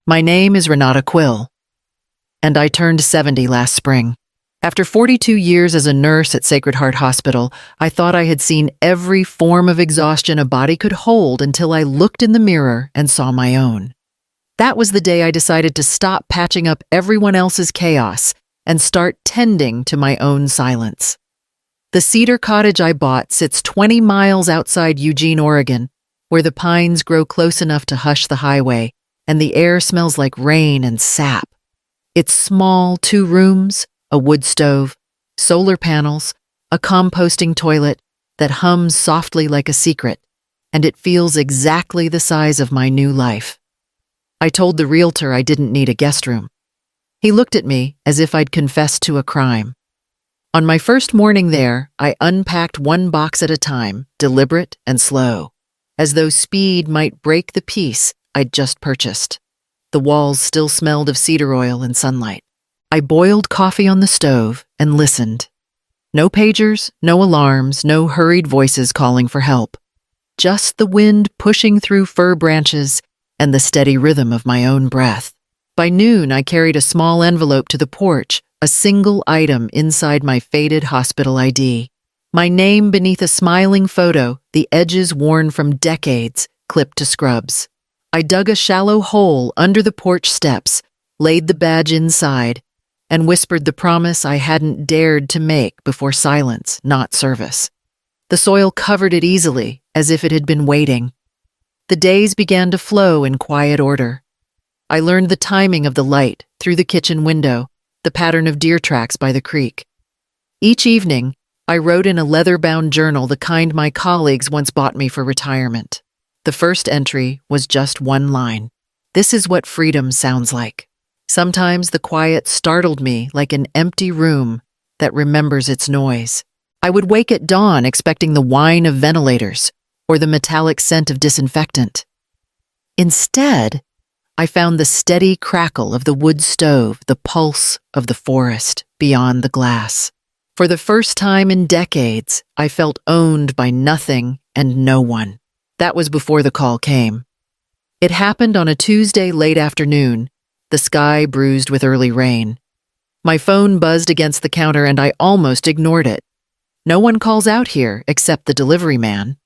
My name is Renata Quill, and I turned 70 last spring. After 42 years as a nurse at Sacred Heart Hospital, I thought I had seen every form of exhaustion a body could hold until I looked in the mirror and saw my own. That was the day I decided to stop patching up everyone else's chaos and start tending to my own silence. The cedar cottage I bought sits 20 miles outside Eugene, Oregon, where the pines grow close enough to hush the highway and the air smells like rain and sap. It's small, 2 rooms, a wood stove, solar panels, a composting toilet that hums softly like a secret, and it feels exactly the size of my new life. I told the realtor I didn't need a guest room. He looked at me as if I'd confessed to a crime. On my first morning there, I unpacked one box at a time, deliberate and slow, as though speed might break the peace I'd just purchased. The walls still smelled of cedar oil and sunlight. I boiled coffee on the stove and listened. No pagers, no alarms, no hurried voices calling for help. Just the wind pushing through fir branches and the steady rhythm of my own breath. By noon, I carried a small envelope to the porch, a single item inside my faded hospital ID. My name beneath a smiling photo, the edges worn from decades, clipped to scrubs. I dug a shallow hole under the porch steps, laid the badge inside, and whispered the promise I hadn't dared to make before silence, not service. The soil covered it easily, as if it had been waiting. The days began to flow in quiet order. I learned the timing of the light through the kitchen window, the pattern of deer tracks by the creek. Each evening, I wrote in a leather-bound journal the kind my colleagues once bought me for retirement. The first entry was just one line. This is what freedom sounds like. Sometimes the quiet startled me like an empty room that remembers its noise. I would wake at dawn expecting the whine of ventilators or the metallic scent of disinfectant. Instead, I found the steady crackle of the wood stove, the pulse of the forest beyond the glass. For the first time in decades, I felt owned by nothing and no one. That was before the call came. It happened on a Tuesday late afternoon, the sky bruised with early rain. My phone buzzed against the counter and I almost ignored it. No one calls out here except the delivery man.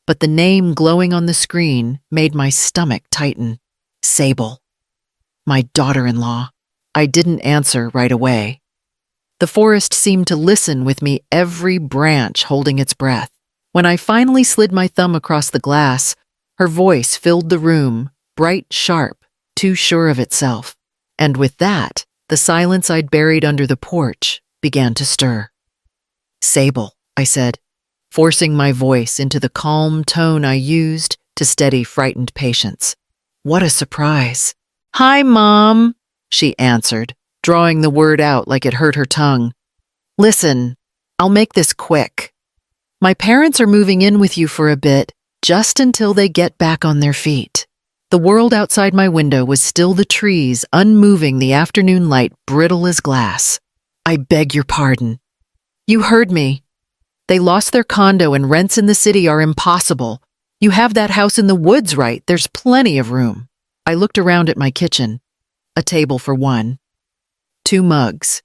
But the name glowing on the screen made my stomach tighten. Sable. My daughter-in-law. I didn't answer right away. The forest seemed to listen with me, every branch holding its breath. When I finally slid my thumb across the glass, her voice filled the room, bright, sharp, too sure of itself. And with that, the silence I'd buried under the porch began to stir. Sable, I said, forcing my voice into the calm tone I used to steady frightened patience. What a surprise. Hi, Mom, she answered, drawing the word out like it hurt her tongue. Listen, I'll make this quick. My parents are moving in with you for a bit, just until they get back on their feet. The world outside my window was still the trees, unmoving, the afternoon light brittle as glass. I beg your pardon. You heard me. They lost their condo and rents in the city are impossible. You have that house in the woods, right? There's plenty of room. I looked around at my kitchen. A table for one. 2 mugs.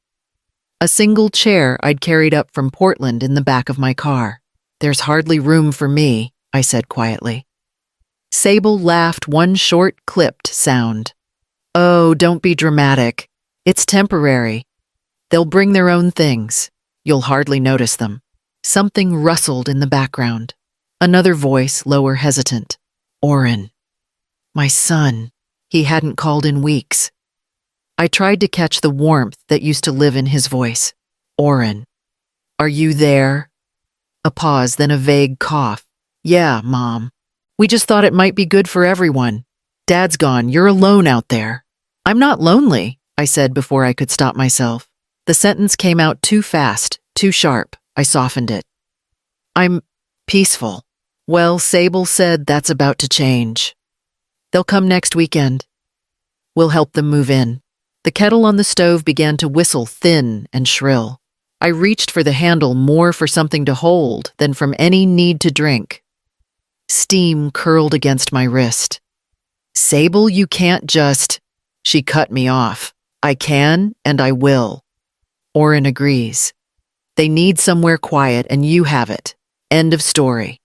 A single chair I'd carried up from Portland in the back of my car. There's hardly room for me, I said quietly. Sable laughed, one short, clipped sound. Oh, don't be dramatic. It's temporary. They'll bring their own things. You'll hardly notice them. Something rustled in the background. Another voice, lower, hesitant. Oren. My son. He hadn't called in weeks. I tried to catch the warmth that used to live in his voice. Oren. Are you there? A pause, then a vague cough. Yeah, Mom. We just thought it might be good for everyone. Dad's gone. You're alone out there. I'm not lonely, I said before I could stop myself. The sentence came out too fast, too sharp. I softened it. I'm peaceful. Well, Sable said that's about to change. They'll come next weekend. We'll help them move in. The kettle on the stove began to whistle thin and shrill. I reached for the handle more for something to hold than from any need to drink. Steam curled against my wrist. Sable, you can't just... She cut me off. I can and I will. Orrin agrees. They need somewhere quiet and you have it. End of story.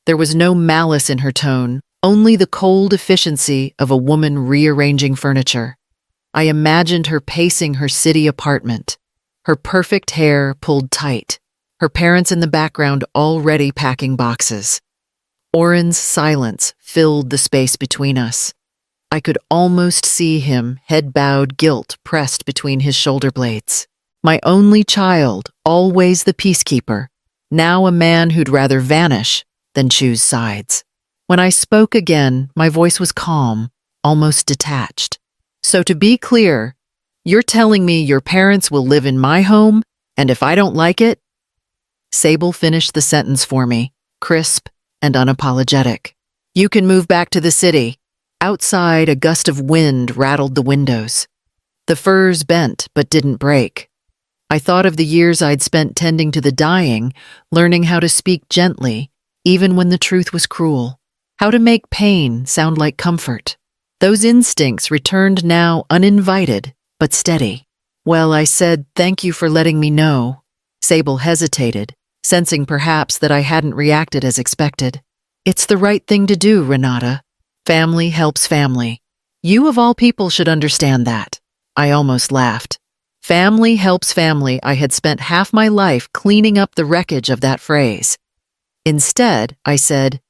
There was no malice in her tone, only the cold efficiency of a woman rearranging furniture. I imagined her pacing her city apartment, her perfect hair pulled tight, her parents in the background already packing boxes. Orrin's silence filled the space between us. I could almost see him, head bowed, guilt pressed between his shoulder blades. My only child, always the peacekeeper, now a man who'd rather vanish than choose sides. When I spoke again, my voice was calm, almost detached. So to be clear, you're telling me your parents will live in my home, and if I don't like it? Sable finished the sentence for me, crisp and unapologetic. You can move back to the city. Outside, a gust of wind rattled the windows. The firs bent but didn't break. I thought of the years I'd spent tending to the dying, learning how to speak gently, even when the truth was cruel. How to make pain sound like comfort. Those instincts returned now uninvited, but steady. Well, I said, thank you for letting me know. Sable hesitated, sensing perhaps that I hadn't reacted as expected. It's the right thing to do, Renata. Family helps family. You of all people should understand that. I almost laughed. Family helps family. I had spent half my life cleaning up the wreckage of that phrase. Instead, I said,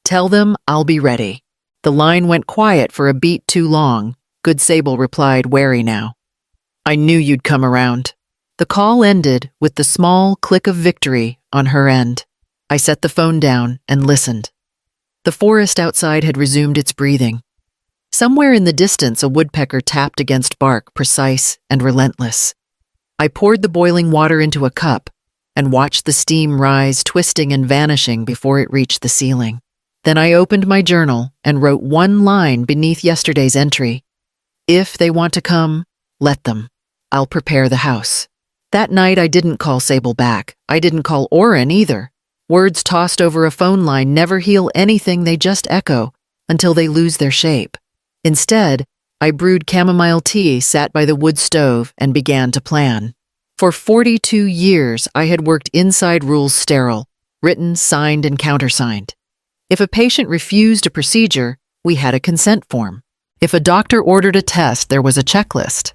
tell them I'll be ready. The line went quiet for a beat too long. Good Sable replied, wary now. I knew you'd come around. The call ended with the small click of victory on her end. I set the phone down and listened. The forest outside had resumed its breathing. Somewhere in the distance, a woodpecker tapped against bark, precise and relentless. I poured the boiling water into a cup and watched the steam rise, twisting and vanishing before it reached the ceiling. Then I opened my journal and wrote one line beneath yesterday's entry. If they want to come, let them. I'll prepare the house. That night I didn't call Sable back. I didn't call Orrin either. Words tossed over a phone line never heal anything, they just echo until they lose their shape. Instead, I brewed chamomile tea, sat by the wood stove, and began to plan. For 42 years, I had worked inside rules sterile, written, signed, and countersigned. If a patient refused a procedure, we had a consent form. If a doctor ordered a test, there was a checklist.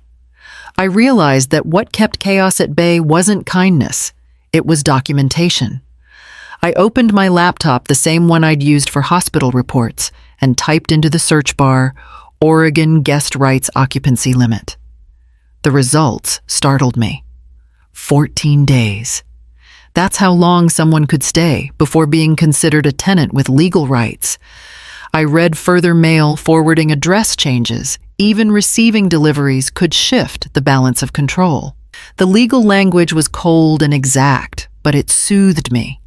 I realized that what kept chaos at bay wasn't kindness, it was documentation. I opened my laptop, the same one I'd used for hospital reports, and typed into the search bar, Oregon guest rights occupancy limit. The results startled me. 14 days. That's how long someone could stay before being considered a tenant with legal rights. I read further mail forwarding address changes. Even receiving deliveries could shift the balance of control. The legal language was cold and exact, but it soothed me.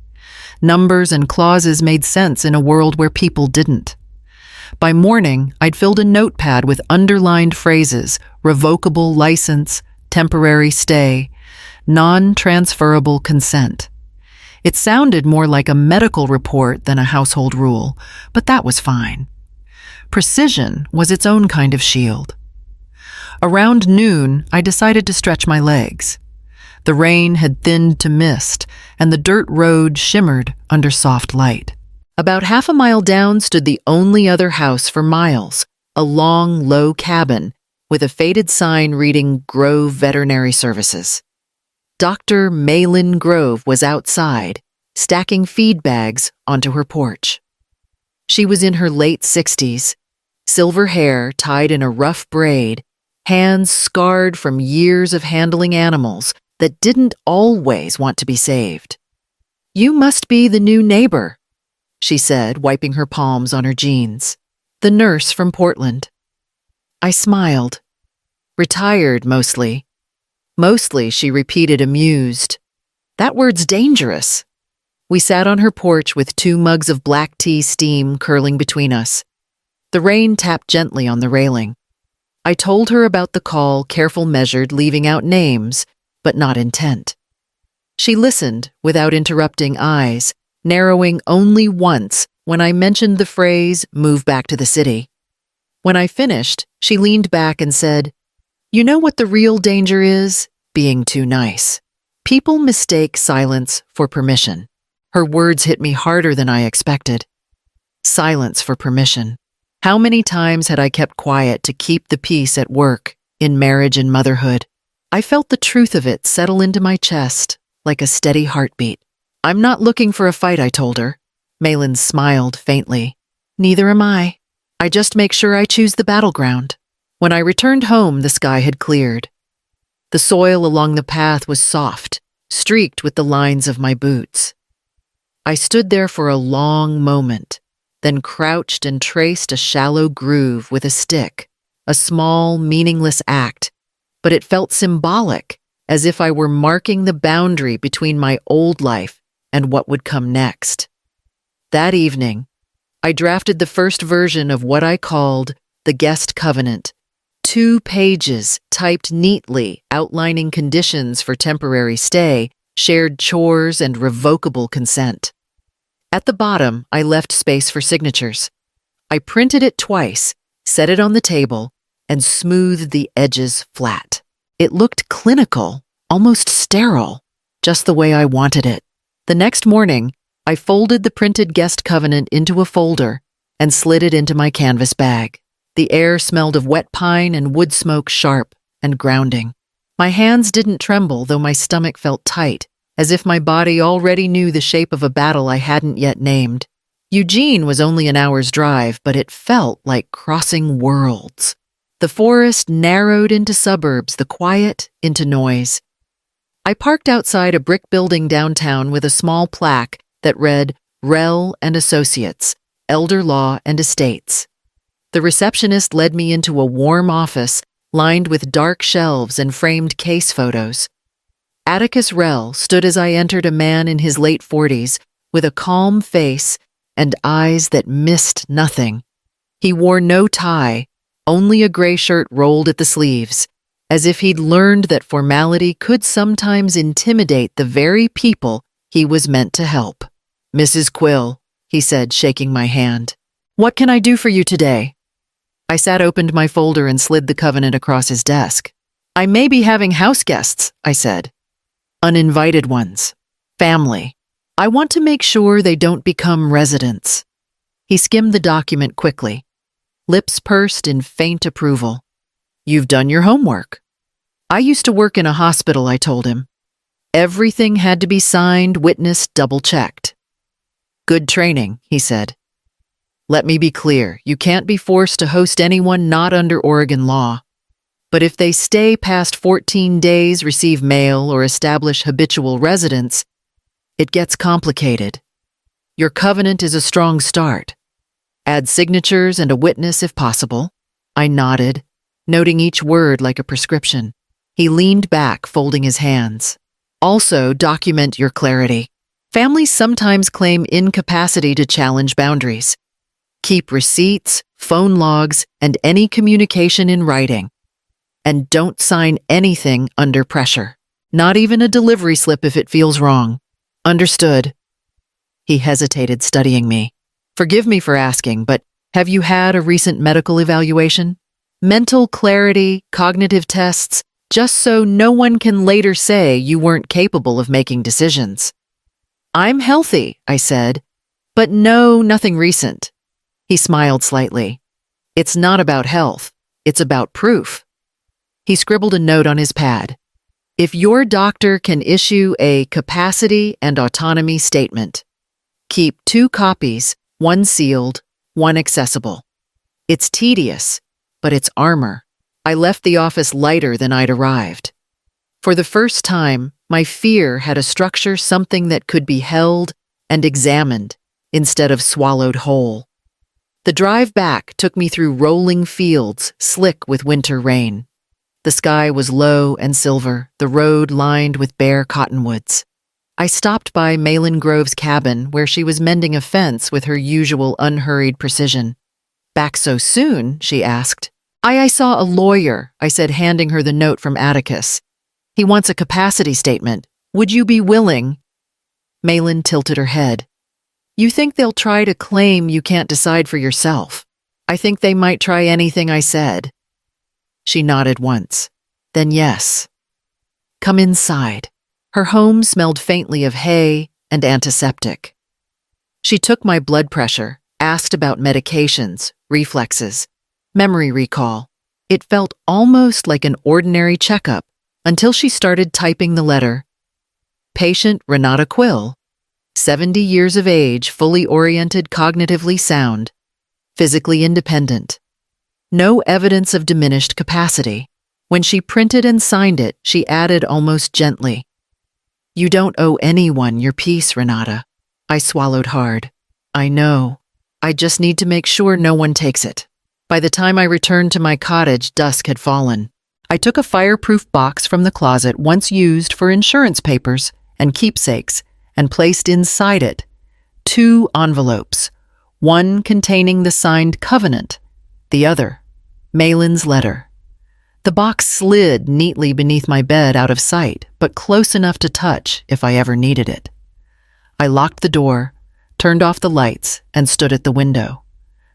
Numbers and clauses made sense in a world where people didn't. By morning, I'd filled a notepad with underlined phrases: revocable license, temporary stay, non-transferable consent. It sounded more like a medical report than a household rule, but that was fine. Precision was its own kind of shield. Around noon, I decided to stretch my legs. The rain had thinned to mist, and the dirt road shimmered under soft light. About half a mile down stood the only other house for miles, a long, low cabin with a faded sign reading Grove Veterinary Services. Dr. Malin Grove was outside, stacking feed bags onto her porch. She was in her late 60s, silver hair tied in a rough braid, hands scarred from years of handling animals that didn't always want to be saved. "You must be the new neighbor," she said, wiping her palms on her jeans. "The nurse from Portland." I smiled. "Retired, mostly." "Mostly," she repeated, amused. "That word's dangerous." We sat on her porch with 2 mugs of black tea steam curling between us. The rain tapped gently on the railing. I told her about the call, careful, measured, leaving out names, but not intent. She listened without interrupting, eyes narrowing only once when I mentioned the phrase, "move back to the city." When I finished, She leaned back and said, "You know what the real danger is? Being too nice. People mistake silence for permission." Her words hit me harder than I expected. Silence for permission. How many times had I kept quiet to keep the peace at work, in marriage and motherhood? I felt the truth of it settle into my chest, like a steady heartbeat. "I'm not looking for a fight," I told her. Malin smiled faintly. "Neither am I. I just make sure I choose the battleground." When I returned home, the sky had cleared. The soil along the path was soft, streaked with the lines of my boots. I stood there for a long moment, then crouched and traced a shallow groove with a stick, a small, meaningless act, but it felt symbolic, as if I were marking the boundary between my old life and what would come next. That evening, I drafted the first version of what I called the Guest Covenant, 2 pages typed neatly outlining conditions for temporary stay, shared chores, and revocable consent. At the bottom, I left space for signatures. I printed it twice, set it on the table, and smoothed the edges flat. It looked clinical, almost sterile, just the way I wanted it. The next morning, I folded the printed guest covenant into a folder and slid it into my canvas bag. The air smelled of wet pine and wood smoke, sharp and grounding. My hands didn't tremble, though my stomach felt tight, as if my body already knew the shape of a battle I hadn't yet named. Eugene was only an hour's drive, but it felt like crossing worlds. The forest narrowed into suburbs, the quiet into noise. I parked outside a brick building downtown with a small plaque that read Rell and Associates, Elder Law and Estates. The receptionist led me into a warm office lined with dark shelves and framed case photos. Atticus Rell stood as I entered, a man in his late 40s with a calm face and eyes that missed nothing. He wore no tie, only a gray shirt rolled at the sleeves, as if he'd learned that formality could sometimes intimidate the very people he was meant to help. "Mrs. Quill," he said, shaking my hand. "What can I do for you today?" I opened my folder and slid the covenant across his desk. "I may be having house guests," I said. "Uninvited ones. Family. I want to make sure they don't become residents." He skimmed the document quickly, lips pursed in faint approval. "You've done your homework." "I used to work in a hospital," I told him. "Everything had to be signed, witnessed, double-checked." "Good training," he said. "Let me be clear, you can't be forced to host anyone not under Oregon law. But if they stay past 14 days, receive mail, or establish habitual residence, it gets complicated. Your covenant is a strong start. Add signatures and a witness if possible." I nodded, noting each word like a prescription. He leaned back, folding his hands. "Also, document your clarity. Families sometimes claim incapacity to challenge boundaries. Keep receipts, phone logs, and any communication in writing. And don't sign anything under pressure. Not even a delivery slip if it feels wrong." "Understood." He hesitated, studying me. "Forgive me for asking, but have you had a recent medical evaluation? Mental clarity, cognitive tests, just so no one can later say you weren't capable of making decisions." "I'm healthy," I said, "but no, nothing recent." He smiled slightly. "It's not about health, it's about proof." He scribbled a note on his pad. "If your doctor can issue a capacity and autonomy statement, keep 2 copies, 1 sealed, 1 accessible. It's tedious, but it's armor." I left the office lighter than I'd arrived. For the first time, my fear had a structure, something that could be held and examined instead of swallowed whole. The drive back took me through rolling fields, slick with winter rain. The sky was low and silver, the road lined with bare cottonwoods. I stopped by Malin Grove's cabin, where she was mending a fence with her usual unhurried precision. "Back so soon?" she asked. I saw a lawyer," I said, handing her the note from Atticus. "He wants a capacity statement. Would you be willing?" Malin tilted her head. "You think they'll try to claim you can't decide for yourself?" "I think they might try anything," I said. She nodded once. Then yes. Come inside. Her home smelled faintly of hay and antiseptic. She took my blood pressure, asked about medications, reflexes, memory recall. It felt almost like an ordinary checkup until she started typing the letter. Patient Renata Quill, 70 years of age, fully oriented, cognitively sound, physically independent. No evidence of diminished capacity. When she printed and signed it, she added almost gently, "You don't owe anyone your peace, Renata." I swallowed hard. I know. I just need to make sure no one takes it. By the time I returned to my cottage, dusk had fallen. I took a fireproof box from the closet once used for insurance papers and keepsakes and placed inside it 2 envelopes, one containing the signed covenant, the other, Malin's letter. The box slid neatly beneath my bed out of sight, but close enough to touch if I ever needed it. I locked the door, turned off the lights, and stood at the window.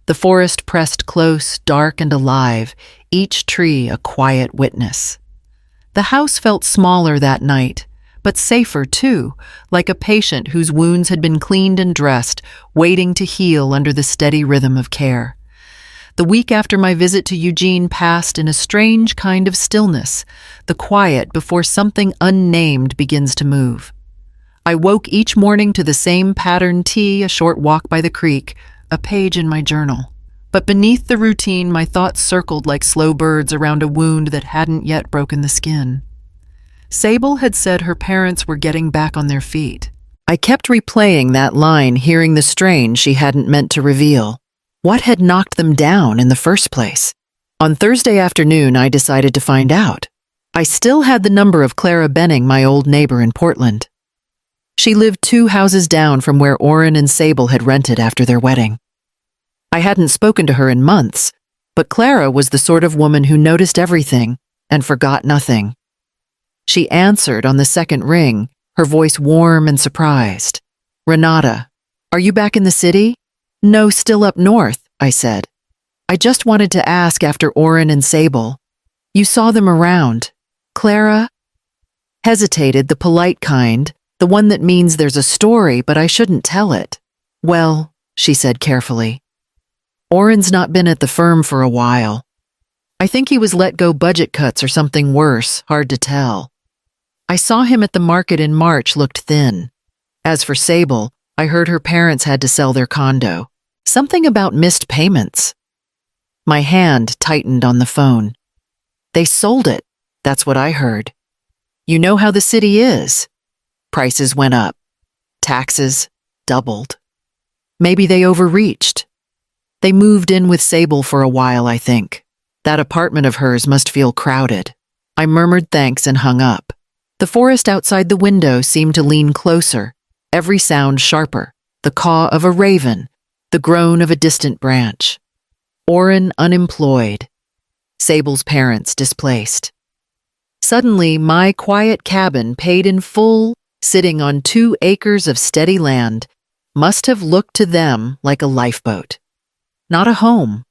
The forest pressed close, dark and alive, each tree a quiet witness. The house felt smaller that night, but safer too, like a patient whose wounds had been cleaned and dressed, waiting to heal under the steady rhythm of care. The week after my visit to Eugene passed in a strange kind of stillness, the quiet before something unnamed begins to move. I woke each morning to the same patterned tea, a short walk by the creek, a page in my journal. But beneath the routine, my thoughts circled like slow birds around a wound that hadn't yet broken the skin. Sable had said her parents were getting back on their feet. I kept replaying that line, hearing the strain she hadn't meant to reveal. What had knocked them down in the first place? On Thursday afternoon, I decided to find out. I still had the number of Clara Benning, my old neighbor in Portland. She lived 2 houses down from where Orrin and Sable had rented after their wedding. I hadn't spoken to her in months, but Clara was the sort of woman who noticed everything and forgot nothing. She answered on the second ring, her voice warm and surprised. "Renata, are you back in the city?" "No, still up north," I said. "I just wanted to ask after Orrin and Sable. You saw them around." Clara hesitated, the polite kind, the one that means there's a story, but I shouldn't tell it. "Well," she said carefully, "Orrin's not been at the firm for a while. I think he was let go budget cuts or something worse, hard to tell. I saw him at the market in March, looked thin. As for Sable, I heard her parents had to sell their condo. Something about missed payments." My hand tightened on the phone. "They sold it, that's what I heard. You know how the city is. Prices went up. Taxes doubled. Maybe they overreached. They moved in with Sable for a while, I think. That apartment of hers must feel crowded." I murmured thanks and hung up. The forest outside the window seemed to lean closer, every sound sharper, the caw of a raven, the groan of a distant branch. Orrin unemployed. Sable's parents displaced. Suddenly, my quiet cabin, paid in full, sitting on 2 acres of steady land, must have looked to them like a lifeboat. Not a home,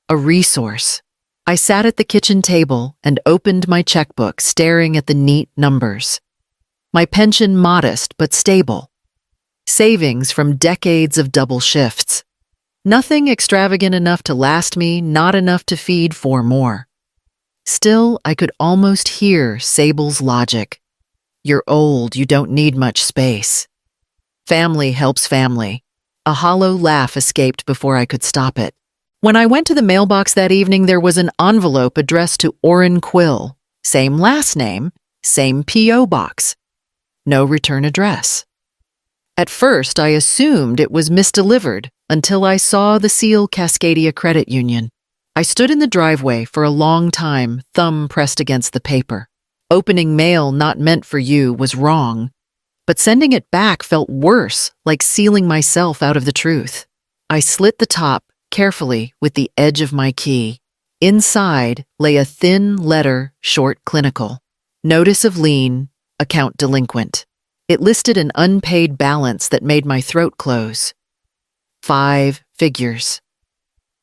a resource. I sat at the kitchen table and opened my checkbook, staring at the neat numbers. My pension modest but stable. Savings from decades of double shifts. Nothing extravagant enough to last me, not enough to feed 4 more. Still, I could almost hear Sable's logic. "You're old, you don't need much space." Family helps family. A hollow laugh escaped before I could stop it. When I went to the mailbox that evening, there was an envelope addressed to Orrin Quill. Same last name, same P.O. box. No return address. At first, I assumed it was misdelivered until I saw the seal Cascadia Credit Union. I stood in the driveway for a long time, thumb pressed against the paper. Opening mail not meant for you was wrong, but sending it back felt worse, like sealing myself out of the truth. I slit the top carefully with the edge of my key. Inside lay a thin letter, short clinical. Notice of lien, account delinquent. It listed an unpaid balance that made my throat close. 5 figures.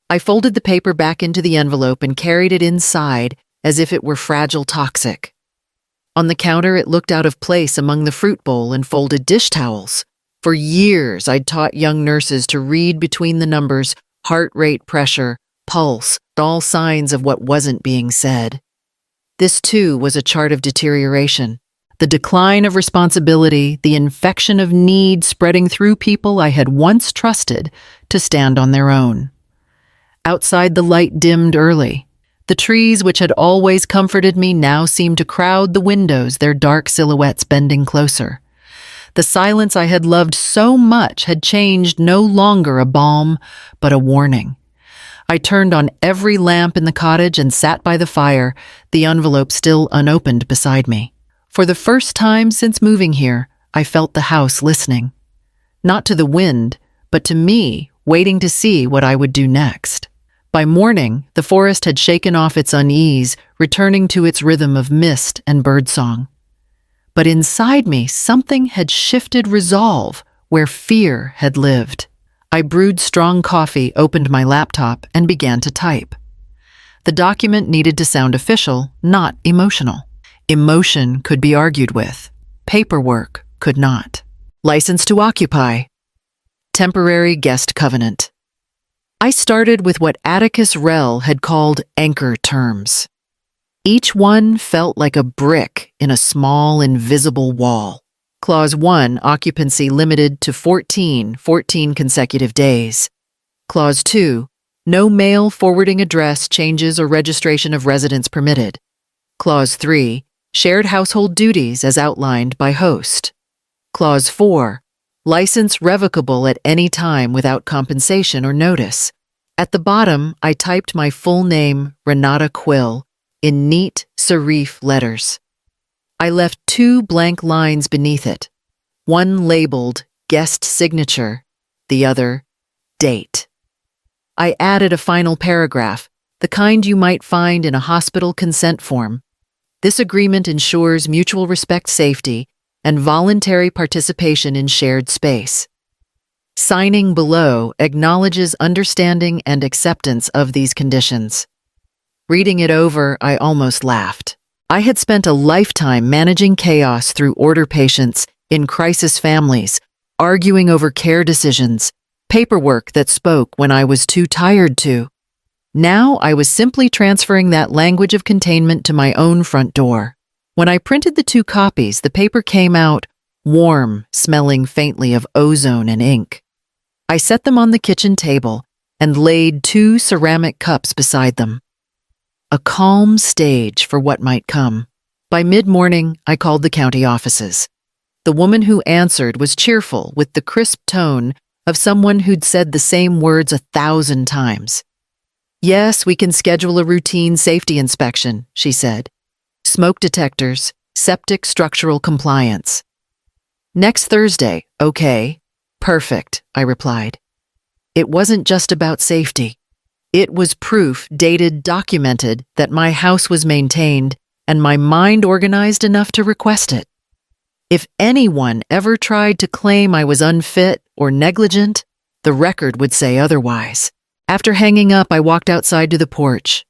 I folded the paper back into the envelope and carried it inside as if it were fragile toxic. On the counter, it looked out of place among the fruit bowl and folded dish towels. For years, I'd taught young nurses to read between the numbers, heart rate, pressure, pulse, all signs of what wasn't being said. This, too, was a chart of deterioration. The decline of responsibility, the infection of need spreading through people I had once trusted to stand on their own. Outside, the light dimmed early. The trees which had always comforted me now seemed to crowd the windows, their dark silhouettes bending closer. The silence I had loved so much had changed, no longer a balm, but a warning. I turned on every lamp in the cottage and sat by the fire, the envelope still unopened beside me. For the first time since moving here, I felt the house listening. Not to the wind, but to me, waiting to see what I would do next. By morning, the forest had shaken off its unease, returning to its rhythm of mist and birdsong. But inside me, something had shifted resolve where fear had lived. I brewed strong coffee, opened my laptop, and began to type. The document needed to sound official, not emotional. Emotion could be argued with. Paperwork could not. License to occupy. Temporary guest covenant. I started with what Atticus Rell had called anchor terms. Each one felt like a brick in a small, invisible wall. Clause 1, occupancy limited to 14 consecutive days. Clause 2, no mail forwarding address changes or registration of residence permitted. Clause 3, shared household duties as outlined by host. Clause 4, license revocable at any time without compensation or notice. At the bottom, I typed my full name, Renata Quill, in neat serif letters. I left 2 blank lines beneath it, one labeled guest signature, the other date. I added a final paragraph, the kind you might find in a hospital consent form. This agreement ensures mutual respect, safety, and voluntary participation in shared space. Signing below acknowledges understanding and acceptance of these conditions. Reading it over, I almost laughed. I had spent a lifetime managing chaos through order patients, in crisis families, arguing over care decisions, paperwork that spoke when I was too tired to. Now I was simply transferring that language of containment to my own front door. When I printed the 2 copies, the paper came out warm, smelling faintly of ozone and ink. I set them on the kitchen table and laid 2 ceramic cups beside them. A calm stage for what might come. By mid-morning, I called the county offices. The woman who answered was cheerful, with the crisp tone of someone who'd said the same words 1,000 times. "Yes, we can schedule a routine safety inspection," she said. "Smoke detectors, septic structural compliance." "Next Thursday, okay." "Perfect," I replied. It wasn't just about safety. It was proof, dated, documented, that my house was maintained and my mind organized enough to request it. If anyone ever tried to claim I was unfit or negligent, the record would say otherwise. After hanging up, I walked outside to the porch.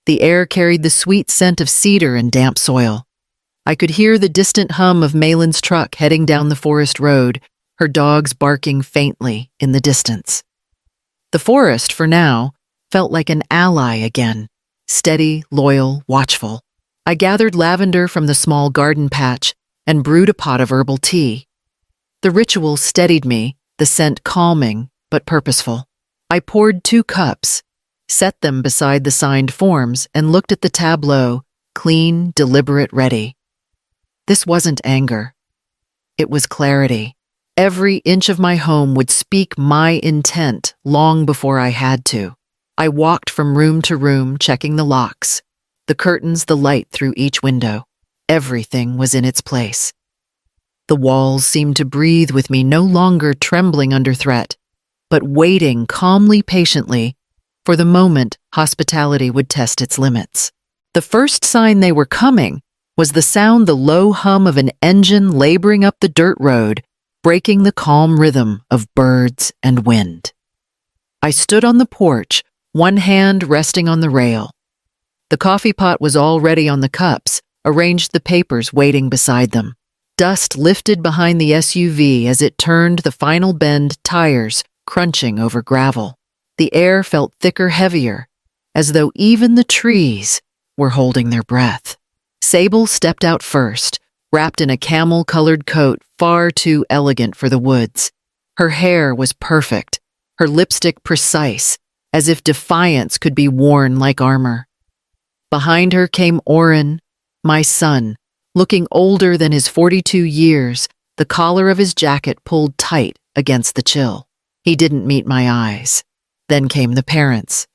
The air carried the sweet scent of cedar and damp soil. I could hear the distant hum of Malin's truck heading down the forest road, her dogs barking faintly in the distance. The forest, for now, felt like an ally again, steady, loyal, watchful. I gathered lavender from the small garden patch and brewed a pot of herbal tea. The ritual steadied me, the scent calming but purposeful. I poured 2 cups, set them beside the signed forms, and looked at the tableau, clean, deliberate, ready. This wasn't anger. It was clarity. Every inch of my home would speak my intent long before I had to. I walked from room to room, checking the locks, the curtains, the light through each window. Everything was in its place. The walls seemed to breathe with me, no longer trembling under threat, but waiting calmly, patiently, for the moment hospitality would test its limits. The first sign they were coming was the low hum of an engine laboring up the dirt road, breaking the calm rhythm of birds and wind. I stood on the porch, one hand resting on the rail. The coffee pot was already on the cups, arranged the papers waiting beside them. Dust lifted behind the SUV as it turned the final bend, tires crunching over gravel. The air felt thicker, heavier, as though even the trees were holding their breath. Sable stepped out first, wrapped in a camel-colored coat far too elegant for the woods. Her hair was perfect, her lipstick precise, as if defiance could be worn like armor. Behind her came Oren, my son, looking older than his 42 years, the collar of his jacket pulled tight against the chill. He didn't meet my eyes. Then came the parents,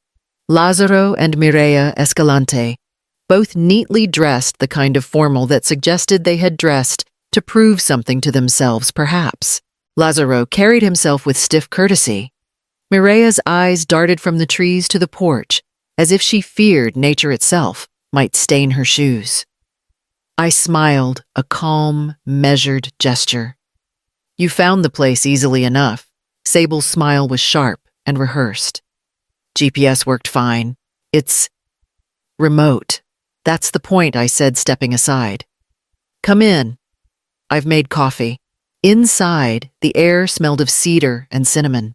Lázaro and Mireia Escalante, both neatly dressed, the kind of formal that suggested they had dressed to prove something to themselves, perhaps. Lázaro carried himself with stiff courtesy. Mireia's eyes darted from the trees to the porch, as if she feared nature itself might stain her shoes. I smiled, a calm, measured gesture. You found the place easily enough. Sable's smile was sharp and rehearsed. GPS worked fine. It's remote. That's the point, I said, stepping aside. Come in. I've made coffee. Inside, the air smelled of cedar and cinnamon.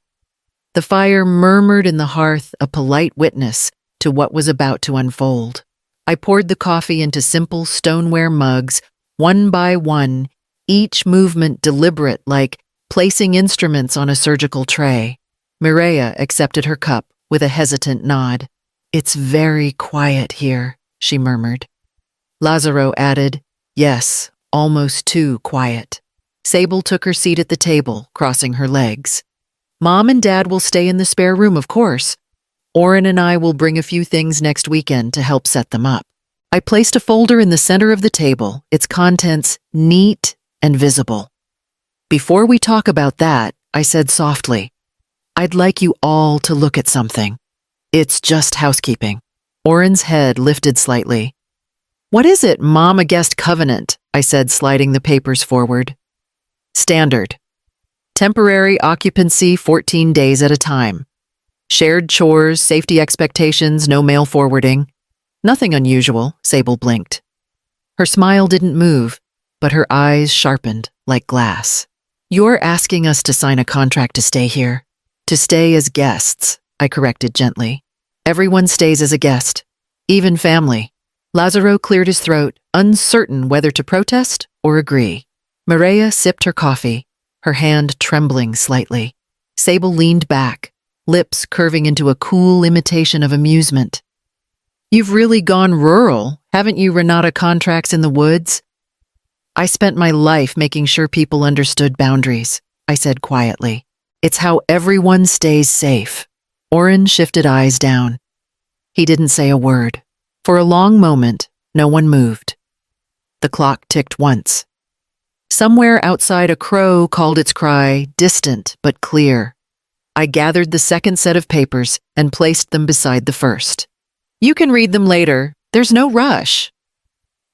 The fire murmured in the hearth, a polite witness to what was about to unfold. I poured the coffee into simple stoneware mugs, one by one, each movement deliberate, like placing instruments on a surgical tray. Mireia accepted her cup with a hesitant nod. It's very quiet here, she murmured. Lázaro added, yes, almost too quiet. Sable took her seat at the table, crossing her legs. Mom and Dad will stay in the spare room, of course. Oren and I will bring a few things next weekend to help set them up. I placed a folder in the center of the table, its contents neat and visible. Before we talk about that, I said softly, I'd like you all to look at something. It's just housekeeping. Oren's head lifted slightly. What is it, Mom? A guest covenant, I said, sliding the papers forward. Standard. Temporary occupancy 14 days at a time. Shared chores, safety expectations, no mail forwarding. Nothing unusual, Sable blinked. Her smile didn't move, but her eyes sharpened like glass. You're asking us to sign a contract to stay here. To stay as guests, I corrected gently. Everyone stays as a guest, even family. Lázaro cleared his throat, uncertain whether to protest or agree. Mireia sipped her coffee, her hand trembling slightly. Sable leaned back, lips curving into a cool imitation of amusement. You've really gone rural, haven't you, Renata? Contracts in the woods? I spent my life making sure people understood boundaries, I said quietly. It's how everyone stays safe. Oren shifted eyes down. He didn't say a word. For a long moment, no one moved. The clock ticked once. Somewhere outside, a crow called its cry, distant but clear. I gathered the second set of papers and placed them beside the first. You can read them later. There's no rush.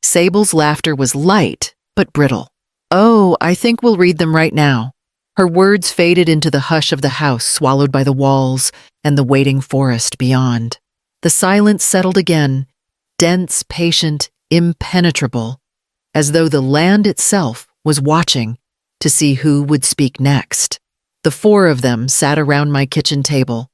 Sable's laughter was light but brittle. Oh, I think we'll read them right now. Her words faded into the hush of the house, swallowed by the walls and the waiting forest beyond. The silence settled again, dense, patient, impenetrable, as though the land itself was watching to see who would speak next. The four of them sat around my kitchen table,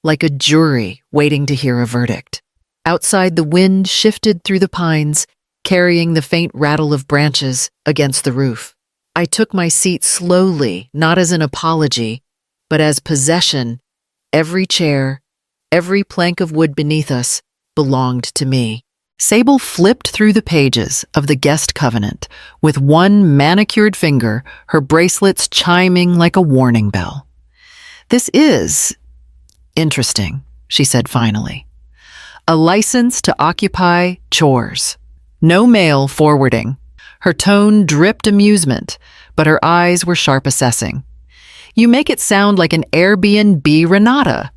like a jury waiting to hear a verdict. Outside, the wind shifted through the pines, carrying the faint rattle of branches against the roof. I took my seat slowly, not as an apology, but as possession. Every chair, every plank of wood beneath us belonged to me. Sable flipped through the pages of the guest covenant with one manicured finger, her bracelets chiming like a warning bell. This is interesting, she said finally. A license to occupy chores. No mail forwarding. Her tone dripped amusement, but her eyes were sharp assessing. You make it sound like an Airbnb, Renata.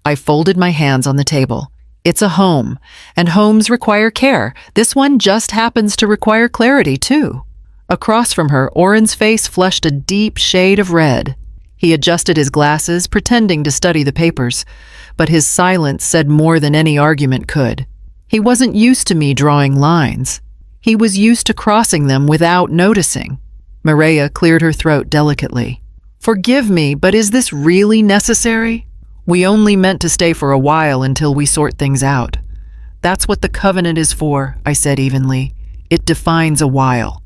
I folded my hands on the table. It's a home, and homes require care. This one just happens to require clarity, too. Across from her, Oren's face flushed a deep shade of red. He adjusted his glasses, pretending to study the papers, but his silence said more than any argument could. He wasn't used to me drawing lines. He was used to crossing them without noticing. Maria cleared her throat delicately. "Forgive me, but is this really necessary? We only meant to stay for a while until we sort things out." "That's what the covenant is for," I said evenly. "It defines a while.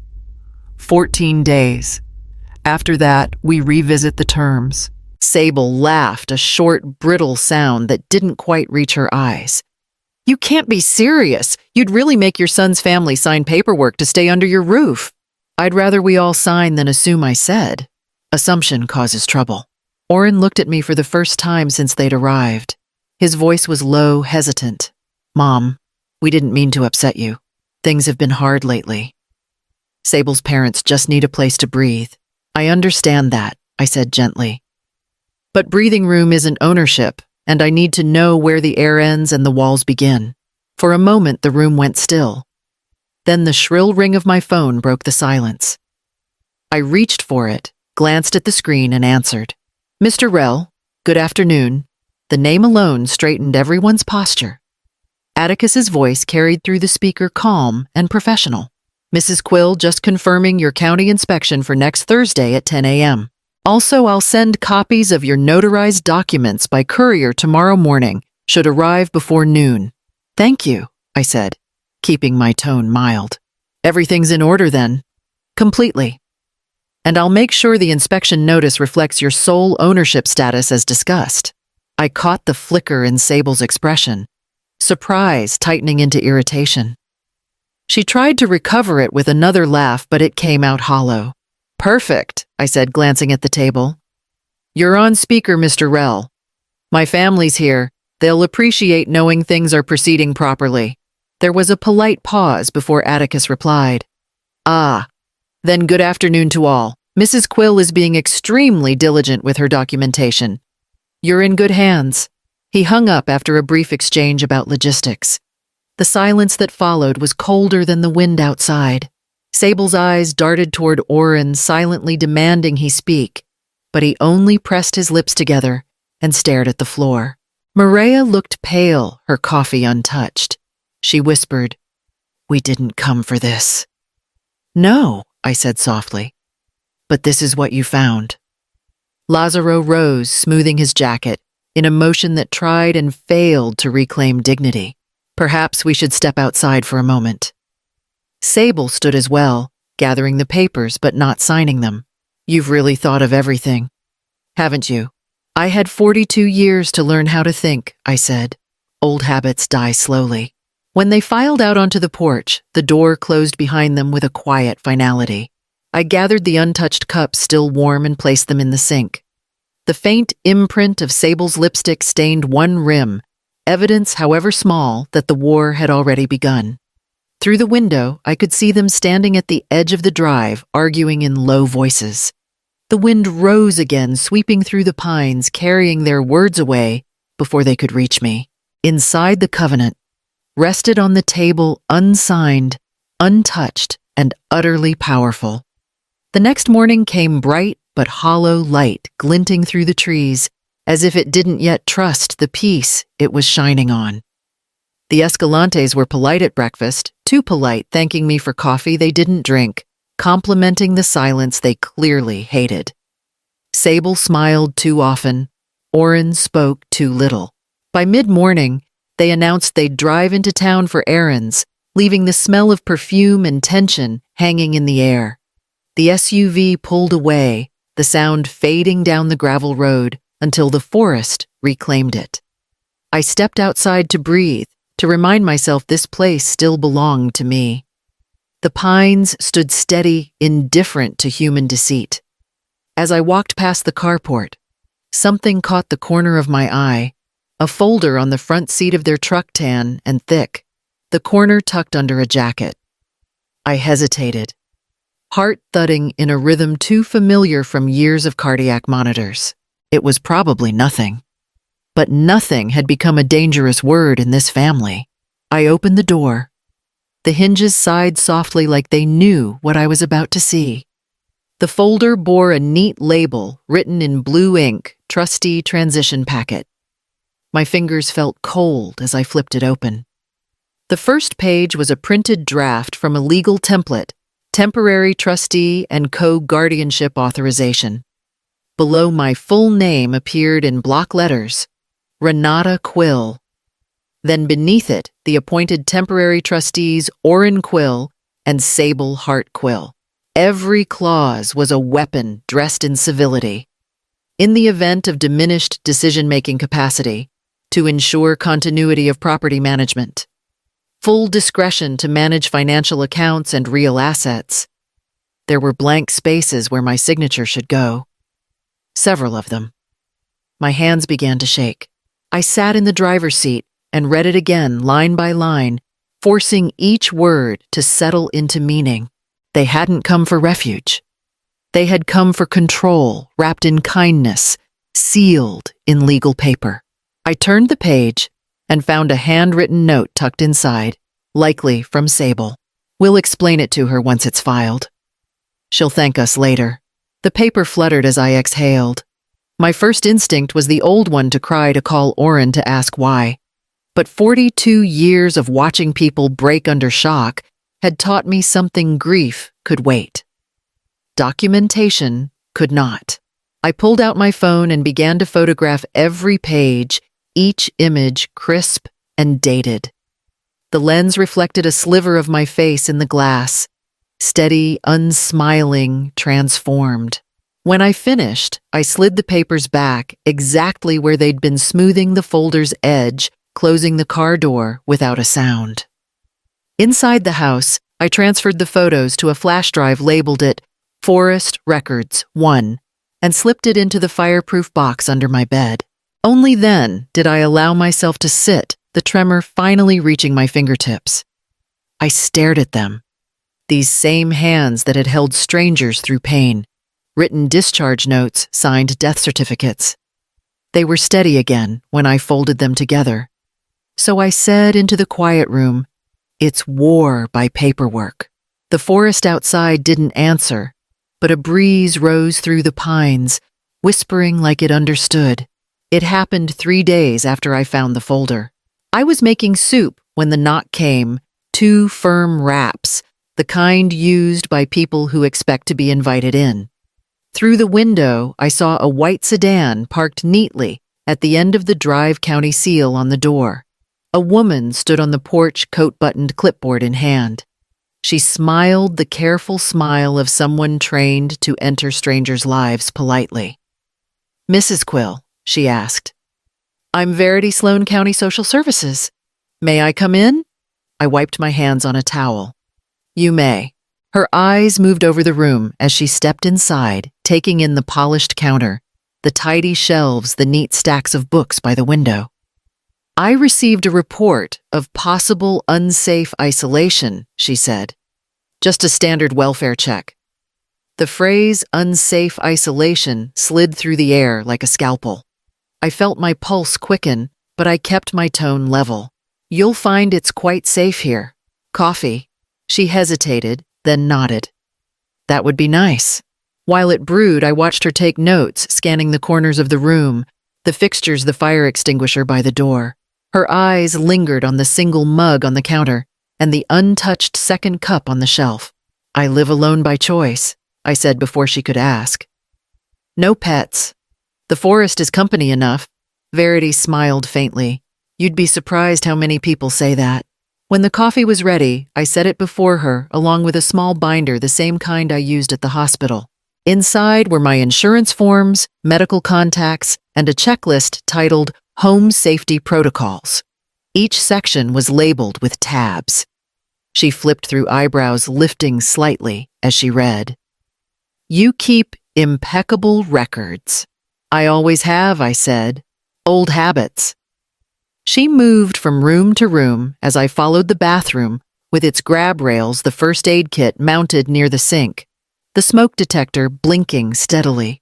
14 days. After that, we revisit the terms." Sable laughed, a short, brittle sound that didn't quite reach her eyes. "You can't be serious. You'd really make your son's family sign paperwork to stay under your roof." "I'd rather we all sign than assume I said. Assumption causes trouble." Orrin looked at me for the first time since they'd arrived. His voice was low, hesitant. "Mom, we didn't mean to upset you. Things have been hard lately. Sable's parents just need a place to breathe." "I understand that," I said gently. "But breathing room isn't ownership, and I need to know where the air ends and the walls begin." For a moment, the room went still. Then the shrill ring of my phone broke the silence. I reached for it, glanced at the screen, and answered. "Mr. Rell, good afternoon." The name alone straightened everyone's posture. Atticus's voice carried through the speaker, calm and professional. "Mrs. Quill, just confirming your county inspection for next Thursday at 10 a.m. Also, I'll send copies of your notarized documents by courier tomorrow morning, should arrive before noon." "Thank you," I said, keeping my tone mild. "Everything's in order then?" "Completely. And I'll make sure the inspection notice reflects your sole ownership status as discussed." I caught the flicker in Sable's expression, surprise tightening into irritation. She tried to recover it with another laugh, but it came out hollow. "Perfect," I said, glancing at the table. "You're on speaker, Mr. Rell. My family's here. They'll appreciate knowing things are proceeding properly." There was a polite pause before Atticus replied. "Ah, then good afternoon to all. Mrs. Quill is being extremely diligent with her documentation. You're in good hands." He hung up after a brief exchange about logistics. The silence that followed was colder than the wind outside. Sable's eyes darted toward Orrin, silently demanding he speak, but he only pressed his lips together and stared at the floor. Maria looked pale, her coffee untouched. She whispered, "We didn't come for this." "No," I said softly, "but this is what you found." Lazaro rose, smoothing his jacket, in a motion that tried and failed to reclaim dignity. "Perhaps we should step outside for a moment." Sable stood as well, gathering the papers but not signing them. "You've really thought of everything, haven't you?" "I had 42 years to learn how to think," I said. "Old habits die slowly." When they filed out onto the porch, the door closed behind them with a quiet finality. I gathered the untouched cups still warm and placed them in the sink. The faint imprint of Sable's lipstick stained one rim, evidence, however small, that the war had already begun. Through the window, I could see them standing at the edge of the drive, arguing in low voices. The wind rose again, sweeping through the pines, carrying their words away before they could reach me. Inside the covenant, rested on the table, unsigned, untouched, and utterly powerful. The next morning came bright but hollow light glinting through the trees, as if it didn't yet trust the peace it was shining on. The Escalantes were polite at breakfast, too polite, thanking me for coffee they didn't drink, complimenting the silence they clearly hated. Sable smiled too often. Orrin spoke too little. By mid-morning, they announced they'd drive into town for errands, leaving the smell of perfume and tension hanging in the air. The SUV pulled away, the sound fading down the gravel road until the forest reclaimed it. I stepped outside to breathe, to remind myself this place still belonged to me. The pines stood steady, indifferent to human deceit. As I walked past the carport, something caught the corner of my eye, a folder on the front seat of their truck, tan and thick, the corner tucked under a jacket. I hesitated, heart thudding in a rhythm too familiar from years of cardiac monitors. It was probably nothing. But nothing had become a dangerous word in this family. I opened the door. The hinges sighed softly like they knew what I was about to see. The folder bore a neat label written in blue ink, "Trustee Transition Packet." My fingers felt cold as I flipped it open. The first page was a printed draft from a legal template, temporary trustee and co-guardianship authorization. Below my full name appeared in block letters, Renata Quill. Then beneath it, the appointed temporary trustees Orrin Quill and Sable Hart Quill. Every clause was a weapon dressed in civility. In the event of diminished decision-making capacity, to ensure continuity of property management, full discretion to manage financial accounts and real assets. There were blank spaces where my signature should go. Several of them. My hands began to shake. I sat in the driver's seat and read it again, line by line, forcing each word to settle into meaning. They hadn't come for refuge. They had come for control, wrapped in kindness, sealed in legal paper. I turned the page and found a handwritten note tucked inside, likely from Sable. "We'll explain it to her once it's filed. She'll thank us later." The paper fluttered as I exhaled. My first instinct was the old one to call Orrin to ask why. But 42 years of watching people break under shock had taught me something grief could wait. Documentation could not. I pulled out my phone and began to photograph every page, each image crisp and dated. The lens reflected a sliver of my face in the glass, steady, unsmiling, transformed. When I finished, I slid the papers back exactly where they'd been, smoothing the folder's edge, closing the car door without a sound. Inside the house, I transferred the photos to a flash drive, labeled it Forest Records 1, and slipped it into the fireproof box under my bed. Only then did I allow myself to sit, the tremor finally reaching my fingertips. I stared at them. These same hands that had held strangers through pain, written discharge notes, signed death certificates. They were steady again when I folded them together. So I said into the quiet room, "It's war by paperwork." The forest outside didn't answer, but a breeze rose through the pines, whispering like it understood. It happened 3 days after I found the folder. I was making soup when the knock came, 2 firm raps, the kind used by people who expect to be invited in. Through the window, I saw a white sedan parked neatly at the end of the Drive County seal on the door. A woman stood on the porch, coat-buttoned, clipboard in hand. She smiled the careful smile of someone trained to enter strangers' lives politely. "Mrs. Quill," she asked. "I'm Verity, Sloan County Social Services. May I come in?" I wiped my hands on a towel. "You may." Her eyes moved over the room as she stepped inside, taking in the polished counter, the tidy shelves, the neat stacks of books by the window. "I received a report of possible unsafe isolation," she said. "Just a standard welfare check." The phrase "unsafe isolation" slid through the air like a scalpel. I felt my pulse quicken, but I kept my tone level. "You'll find it's quite safe here. Coffee?" She hesitated, then nodded. "That would be nice." While it brewed, I watched her take notes, scanning the corners of the room, the fixtures, the fire extinguisher by the door. Her eyes lingered on the single mug on the counter and the untouched second cup on the shelf. "I live alone by choice," I said before she could ask. "No pets. The forest is company enough." Verity smiled faintly. "You'd be surprised how many people say that." When the coffee was ready, I set it before her, along with a small binder, the same kind I used at the hospital. Inside were my insurance forms, medical contacts, and a checklist titled Home Safety Protocols. Each section was labeled with tabs. She flipped through, eyebrows lifting slightly as she read. "You keep impeccable records." "I always have," I said. "Old habits." She moved from room to room as I followed the bathroom, with its grab rails, the first aid kit mounted near the sink, the smoke detector blinking steadily.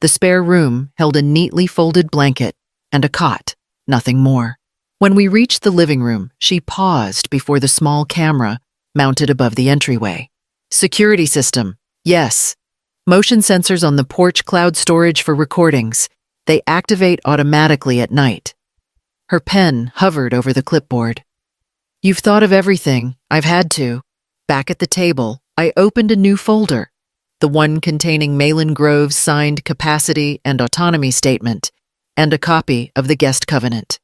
The spare room held a neatly folded blanket and a cot, nothing more. When we reached the living room, she paused before the small camera mounted above the entryway. "Security system, yes. Motion sensors on the porch cloud storage for recordings. They activate automatically at night. Her pen hovered over the clipboard. You've thought of everything. I've had to. Back at the table, I opened a new folder, the one containing Malin Grove's signed capacity and autonomy statement, and a copy of the guest covenant.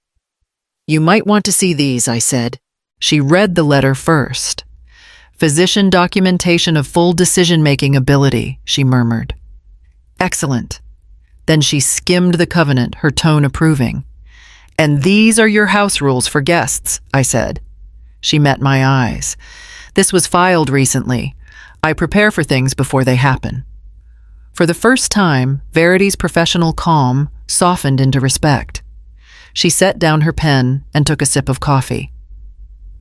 You might want to see these, I said. She read the letter first. Physician documentation of full decision-making ability, she murmured. Excellent. Then she skimmed the covenant, her tone approving. And these are your house rules for guests, I said. She met my eyes. This was filed recently. I prepare for things before they happen. For the first time, Verity's professional calm softened into respect. She set down her pen and took a sip of coffee.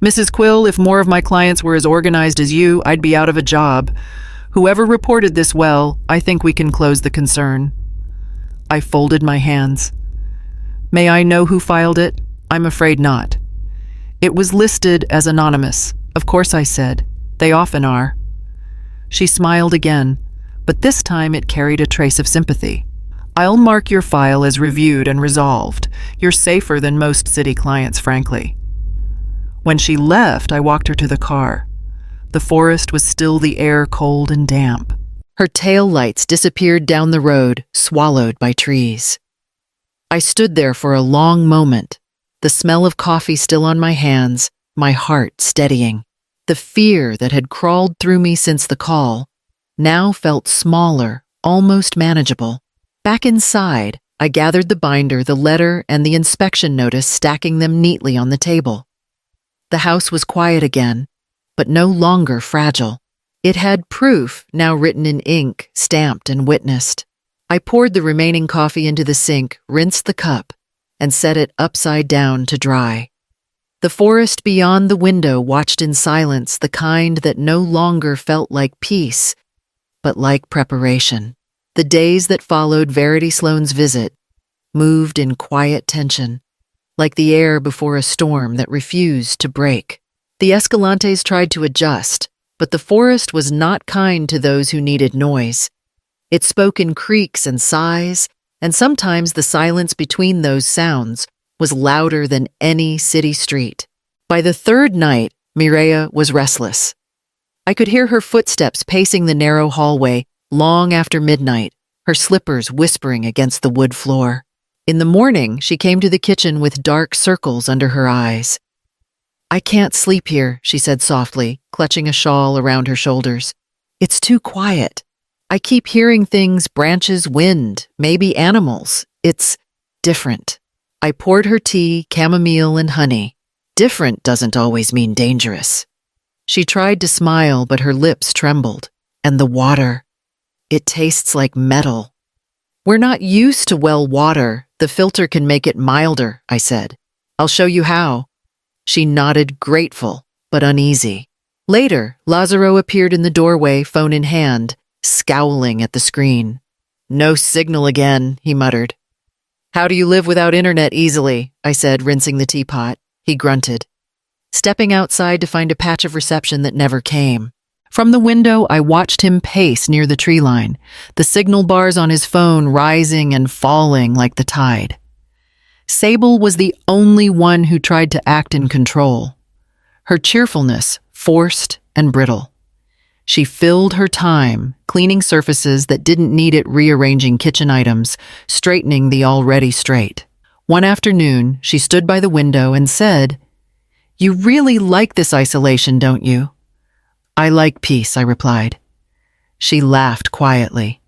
Mrs. Quill, if more of my clients were as organized as you, I'd be out of a job. Whoever reported this well, I think we can close the concern. I folded my hands. May I know who filed it? I'm afraid not. It was listed as anonymous. Of course, I said. They often are. She smiled again, but this time it carried a trace of sympathy. I'll mark your file as reviewed and resolved. You're safer than most city clients, frankly. When she left, I walked her to the car. The forest was still the air cold and damp. Her tail lights disappeared down the road, swallowed by trees. I stood there for a long moment, the smell of coffee still on my hands, my heart steadying. The fear that had crawled through me since the call now felt smaller, almost manageable. Back inside, I gathered the binder, the letter, and the inspection notice, stacking them neatly on the table. The house was quiet again, but no longer fragile. It had proof now written in ink, stamped and witnessed. I poured the remaining coffee into the sink, rinsed the cup, and set it upside down to dry. The forest beyond the window watched in silence, the kind that no longer felt like peace, but like preparation. The days that followed Verity Sloane's visit moved in quiet tension, like the air before a storm that refused to break. The Escalantes tried to adjust, but the forest was not kind to those who needed noise. It spoke in creaks and sighs, and sometimes the silence between those sounds was louder than any city street. By the third night, Mireia was restless. I could hear her footsteps pacing the narrow hallway long after midnight, her slippers whispering against the wood floor. In the morning, she came to the kitchen with dark circles under her eyes. I can't sleep here, she said softly, clutching a shawl around her shoulders. It's too quiet. I keep hearing things, branches, wind, maybe animals. It's different. I poured her tea, chamomile, and honey. Different doesn't always mean dangerous. She tried to smile, but her lips trembled. And the water. It tastes like metal. We're not used to well water. The filter can make it milder, I said. I'll show you how. She nodded, grateful, but uneasy. Later, Lazaro appeared in the doorway, phone in hand, scowling at the screen. No signal again, he muttered. How do you live without internet easily? I said, rinsing the teapot. He grunted, stepping outside to find a patch of reception that never came. From the window, I watched him pace near the tree line, the signal bars on his phone rising and falling like the tide. Sable was the only one who tried to act in control. Her cheerfulness, forced and brittle. She filled her time, cleaning surfaces that didn't need it, rearranging kitchen items, straightening the already straight. One afternoon, she stood by the window and said, "You really like this isolation, don't you?" "I like peace," I replied. She laughed quietly.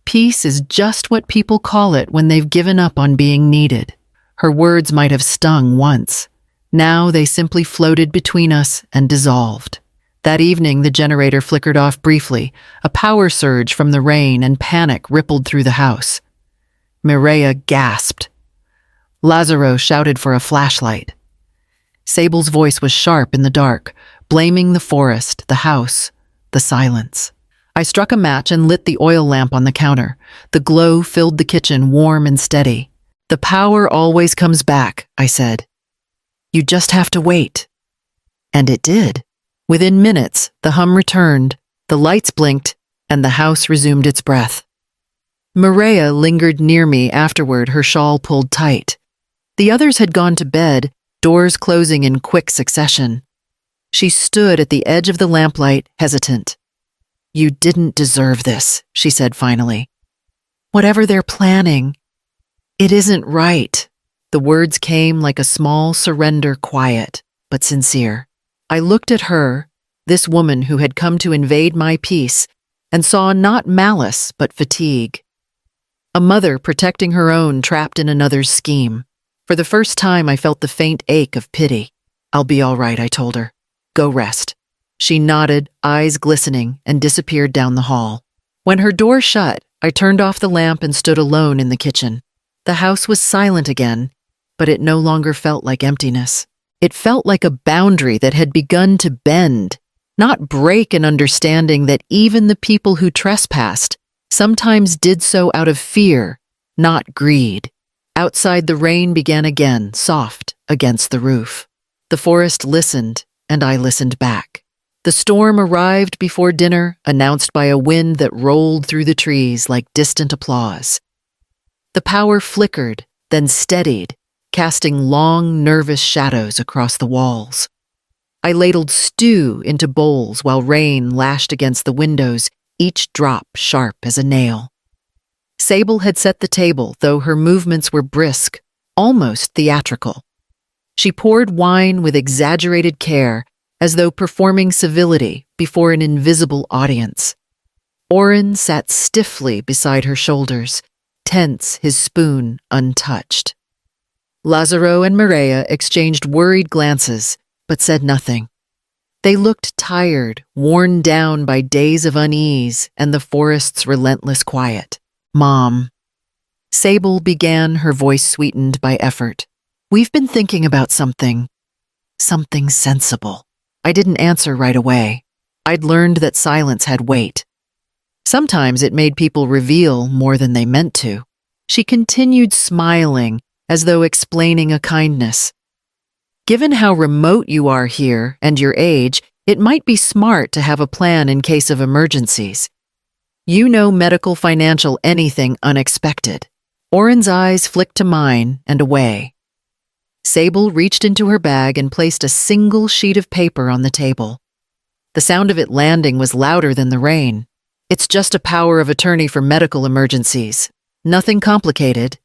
Peace is just what people call it when they've given up on being needed. Her words might have stung once. Now they simply floated between us and dissolved. That evening, the generator flickered off briefly, a power surge from the rain, and panic rippled through the house. Mireia gasped. Lazaro shouted for a flashlight. Sable's voice was sharp in the dark, blaming the forest, the house, the silence. I struck a match and lit the oil lamp on the counter. The glow filled the kitchen, warm and steady. "The power always comes back," I said. "You just have to wait." And it did. Within minutes, the hum returned, the lights blinked, and the house resumed its breath. Maria lingered near me afterward, her shawl pulled tight. The others had gone to bed, doors closing in quick succession. She stood at the edge of the lamplight, hesitant. "You didn't deserve this," she said finally. "Whatever they're planning, it isn't right." The words came like a small surrender, quiet, but sincere. I looked at her, this woman who had come to invade my peace, and saw not malice but fatigue. A mother protecting her own trapped in another's scheme. For the first time I felt the faint ache of pity. "I'll be all right," I told her. "Go rest." She nodded, eyes glistening, and disappeared down the hall. When her door shut, I turned off the lamp and stood alone in the kitchen. The house was silent again, but it no longer felt like emptiness. It felt like a boundary that had begun to bend, not break, an understanding that even the people who trespassed sometimes did so out of fear, not greed. Outside, the rain began again, soft against the roof. The forest listened, and I listened back. The storm arrived before dinner, announced by a wind that rolled through the trees like distant applause. The power flickered, then steadied, casting long, nervous shadows across the walls. I ladled stew into bowls while rain lashed against the windows, each drop sharp as a nail. Sable had set the table, though her movements were brisk, almost theatrical. She poured wine with exaggerated care, as though performing civility before an invisible audience. Oren sat stiffly beside her shoulders, tense, his spoon untouched. Lazaro and Maria exchanged worried glances, but said nothing. They looked tired, worn down by days of unease and the forest's relentless quiet. "Mom," Sable began, her voice sweetened by effort. "We've been thinking about something sensible." I didn't answer right away. I'd learned that silence had weight. Sometimes it made people reveal more than they meant to. She continued smiling, as though explaining a kindness. "Given how remote you are here and your age, it might be smart to have a plan in case of emergencies. You know, medical, financial, anything unexpected." Oren's eyes flicked to mine and away. Sable reached into her bag and placed a single sheet of paper on the table. The sound of it landing was louder than the rain. "It's just a power of attorney for medical emergencies. Nothing complicated.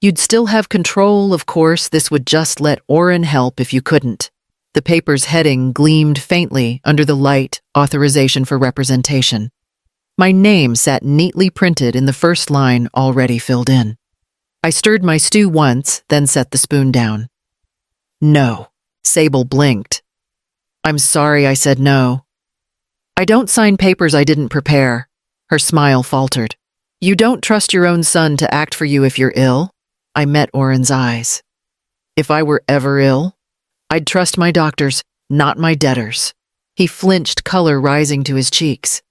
You'd still have control, of course. This would just let Oren help if you couldn't." The paper's heading gleamed faintly under the light, authorization for representation. My name sat neatly printed in the first line, already filled in. I stirred my stew once, then set the spoon down. "No." Sable blinked. "I'm sorry," I said no. "I don't sign papers I didn't prepare." Her smile faltered. "You don't trust your own son to act for you if you're ill?" I met Oren's eyes. "If I were ever ill, I'd trust my doctors, not my debtors." He flinched, color rising to his cheeks.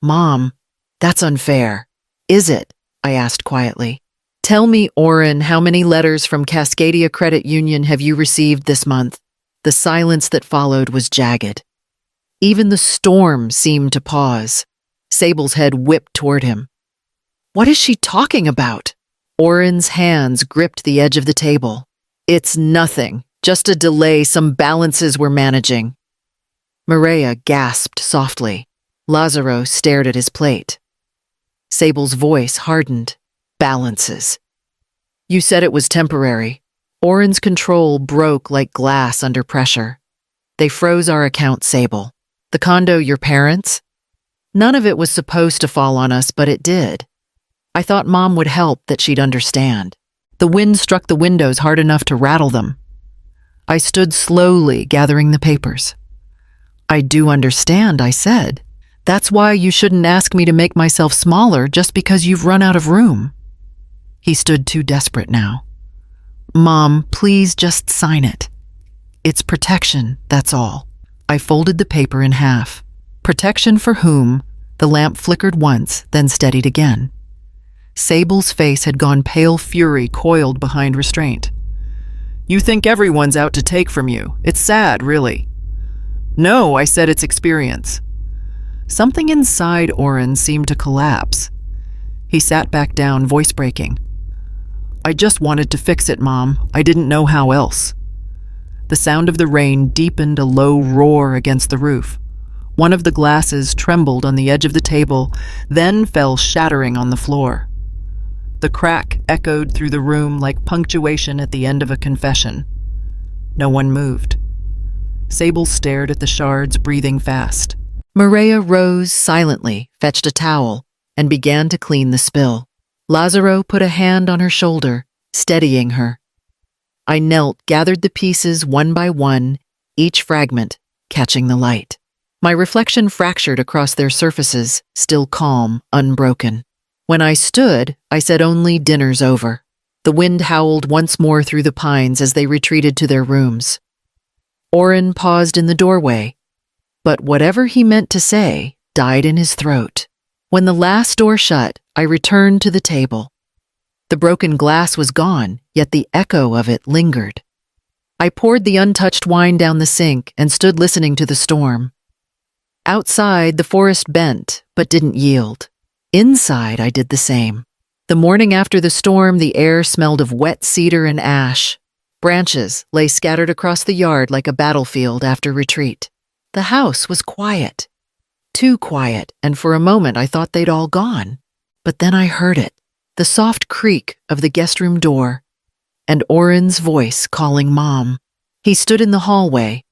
"Mom, that's unfair." "Is it?" I asked quietly. "Tell me, Oren, how many letters from Cascadia Credit Union have you received this month?" The silence that followed was jagged. Even the storm seemed to pause. Sable's head whipped toward him. "What is she talking about?" Oren's hands gripped the edge of the table. "It's nothing, just a delay, some balances we're managing." Maria gasped softly. Lazaro stared at his plate. Sable's voice hardened. "Balances. You said it was temporary." Oren's control broke like glass under pressure. "They froze our account, Sable. The condo your parents? None of it was supposed to fall on us, but it did. I thought Mom would help, that she'd understand. The wind struck the windows hard enough to rattle them." I stood slowly, gathering the papers. "I do understand," I said. "That's why you shouldn't ask me to make myself smaller just because you've run out of room." He stood too desperate now. "Mom, please just sign it. It's protection, that's all." I folded the paper in half. Protection for whom? The lamp flickered once, then steadied again. Sable's face had gone pale fury, coiled behind restraint. "You think everyone's out to take from you. It's sad, really." "No," I said, "it's experience." Something inside Oren seemed to collapse. He sat back down, voice breaking. "I just wanted to fix it, Mom. I didn't know how else." The sound of the rain deepened a low roar against the roof. One of the glasses trembled on the edge of the table, then fell shattering on the floor. The crack echoed through the room like punctuation at the end of a confession. No one moved. Sable stared at the shards, breathing fast. Maria rose silently, fetched a towel, and began to clean the spill. Lazaro put a hand on her shoulder, steadying her. I knelt, gathered the pieces one by one, each fragment catching the light. My reflection fractured across their surfaces, still calm, unbroken. When I stood, I said only, "Dinner's over." The wind howled once more through the pines as they retreated to their rooms. Oren paused in the doorway, but whatever he meant to say died in his throat. When the last door shut, I returned to the table. The broken glass was gone, yet the echo of it lingered. I poured the untouched wine down the sink and stood listening to the storm. Outside, the forest bent, but didn't yield. Inside, I did the same. The morning after the storm, the air smelled of wet cedar and ash. Branches lay scattered across the yard like a battlefield after retreat. The house was quiet. Too quiet, and for a moment I thought they'd all gone. But then I heard it, the soft creak of the guest room door, and Oren's voice calling Mom. He stood in the hallway,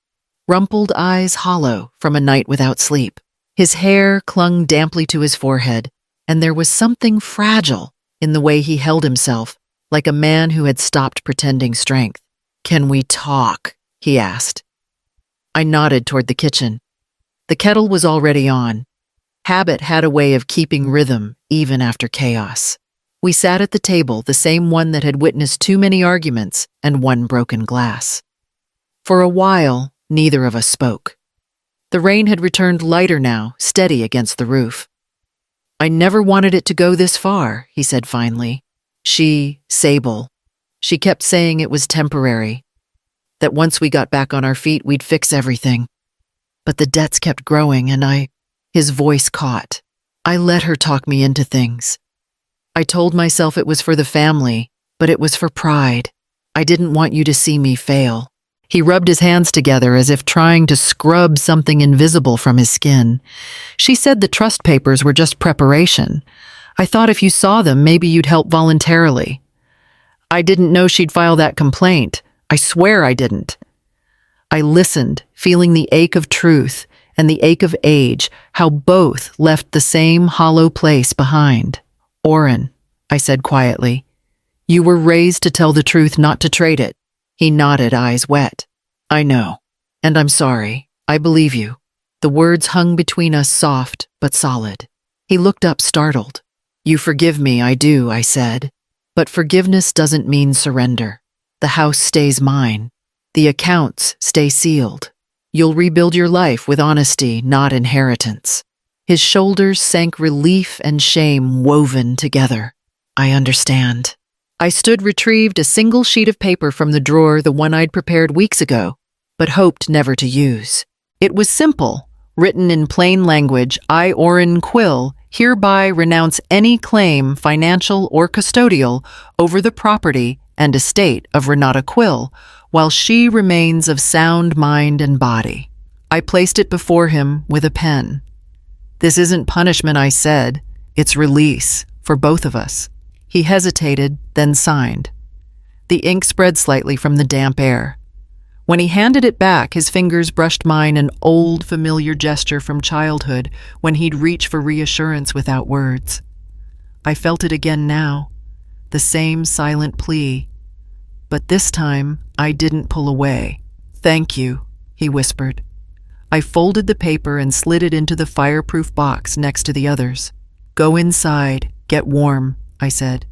rumpled eyes hollow from a night without sleep. His hair clung damply to his forehead, and there was something fragile in the way he held himself, like a man who had stopped pretending strength. "Can we talk?" he asked. I nodded toward the kitchen. The kettle was already on. Habit had a way of keeping rhythm even after chaos. We sat at the table, the same one that had witnessed too many arguments and one broken glass. For a while, neither of us spoke. The rain had returned lighter now, steady against the roof. "I never wanted it to go this far," he said finally. Sable, she kept saying it was temporary, that once we got back on our feet, we'd fix everything. But the debts kept growing, and his voice caught. I let her talk me into things. I told myself it was for the family, but it was for pride. I didn't want you to see me fail. He rubbed his hands together as if trying to scrub something invisible from his skin. "She said the trust papers were just preparation. I thought if you saw them, maybe you'd help voluntarily. I didn't know she'd file that complaint. I swear I didn't." I listened, feeling the ache of truth and the ache of age, how both left the same hollow place behind. "Oren," I said quietly, "you were raised to tell the truth, not to trade it." He nodded, eyes wet. "I know, and I'm sorry. I believe you." The words hung between us, soft but solid. He looked up, startled. "You forgive me, I do," I said. "But forgiveness doesn't mean surrender. The house stays mine. The accounts stay sealed. You'll rebuild your life with honesty, not inheritance." His shoulders sank, relief and shame woven together. "I understand." I stood, retrieved a single sheet of paper from the drawer, the one I'd prepared weeks ago, but hoped never to use. It was simple, written in plain language. "I, Oren Quill, hereby renounce any claim, financial or custodial, over the property and estate of Renata Quill, while she remains of sound mind and body." I placed it before him with a pen. "This isn't punishment," I said. "It's release, for both of us." He hesitated, then signed. The ink spread slightly from the damp air. When he handed it back, his fingers brushed mine, an old, familiar gesture from childhood when he'd reach for reassurance without words. I felt it again now, the same silent plea. But this time, I didn't pull away. "Thank you," he whispered. I folded the paper and slid it into the fireproof box next to the others. "Go inside, get warm," I said.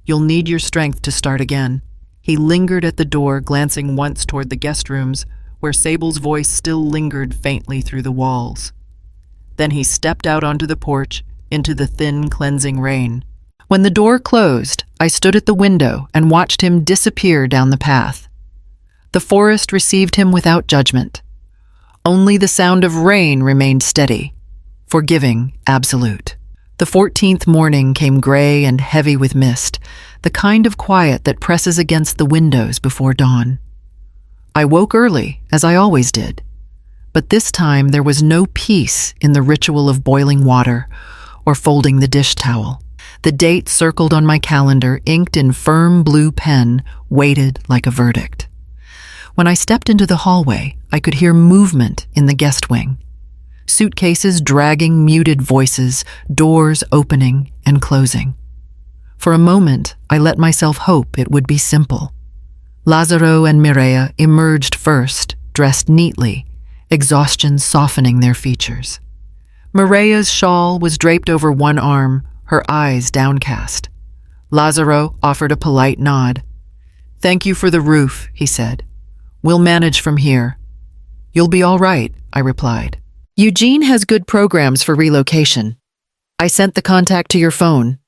"You'll need your strength to start again." He lingered at the door, glancing once toward the guest rooms, where Sable's voice still lingered faintly through the walls. Then he stepped out onto the porch, into the thin, cleansing rain. When the door closed, I stood at the window and watched him disappear down the path. The forest received him without judgment. Only the sound of rain remained steady. forgiving, absolute. The 14th morning came gray and heavy with mist, the kind of quiet that presses against the windows before dawn. I woke early, as I always did, but this time there was no peace in the ritual of boiling water or folding the dish towel. The date circled on my calendar, inked in firm blue pen, waited like a verdict. When I stepped into the hallway, I could hear movement in the guest wing. Suitcases dragging muted voices, doors opening and closing. For a moment, I let myself hope it would be simple. Lazzaro and Mireia emerged first, dressed neatly, exhaustion softening their features. Mireia's shawl was draped over one arm, her eyes downcast. Lazzaro offered a polite nod. "Thank you for the roof," he said. "We'll manage from here." "You'll be all right," I replied. "Eugene has good programs for relocation. I sent the contact to your phone."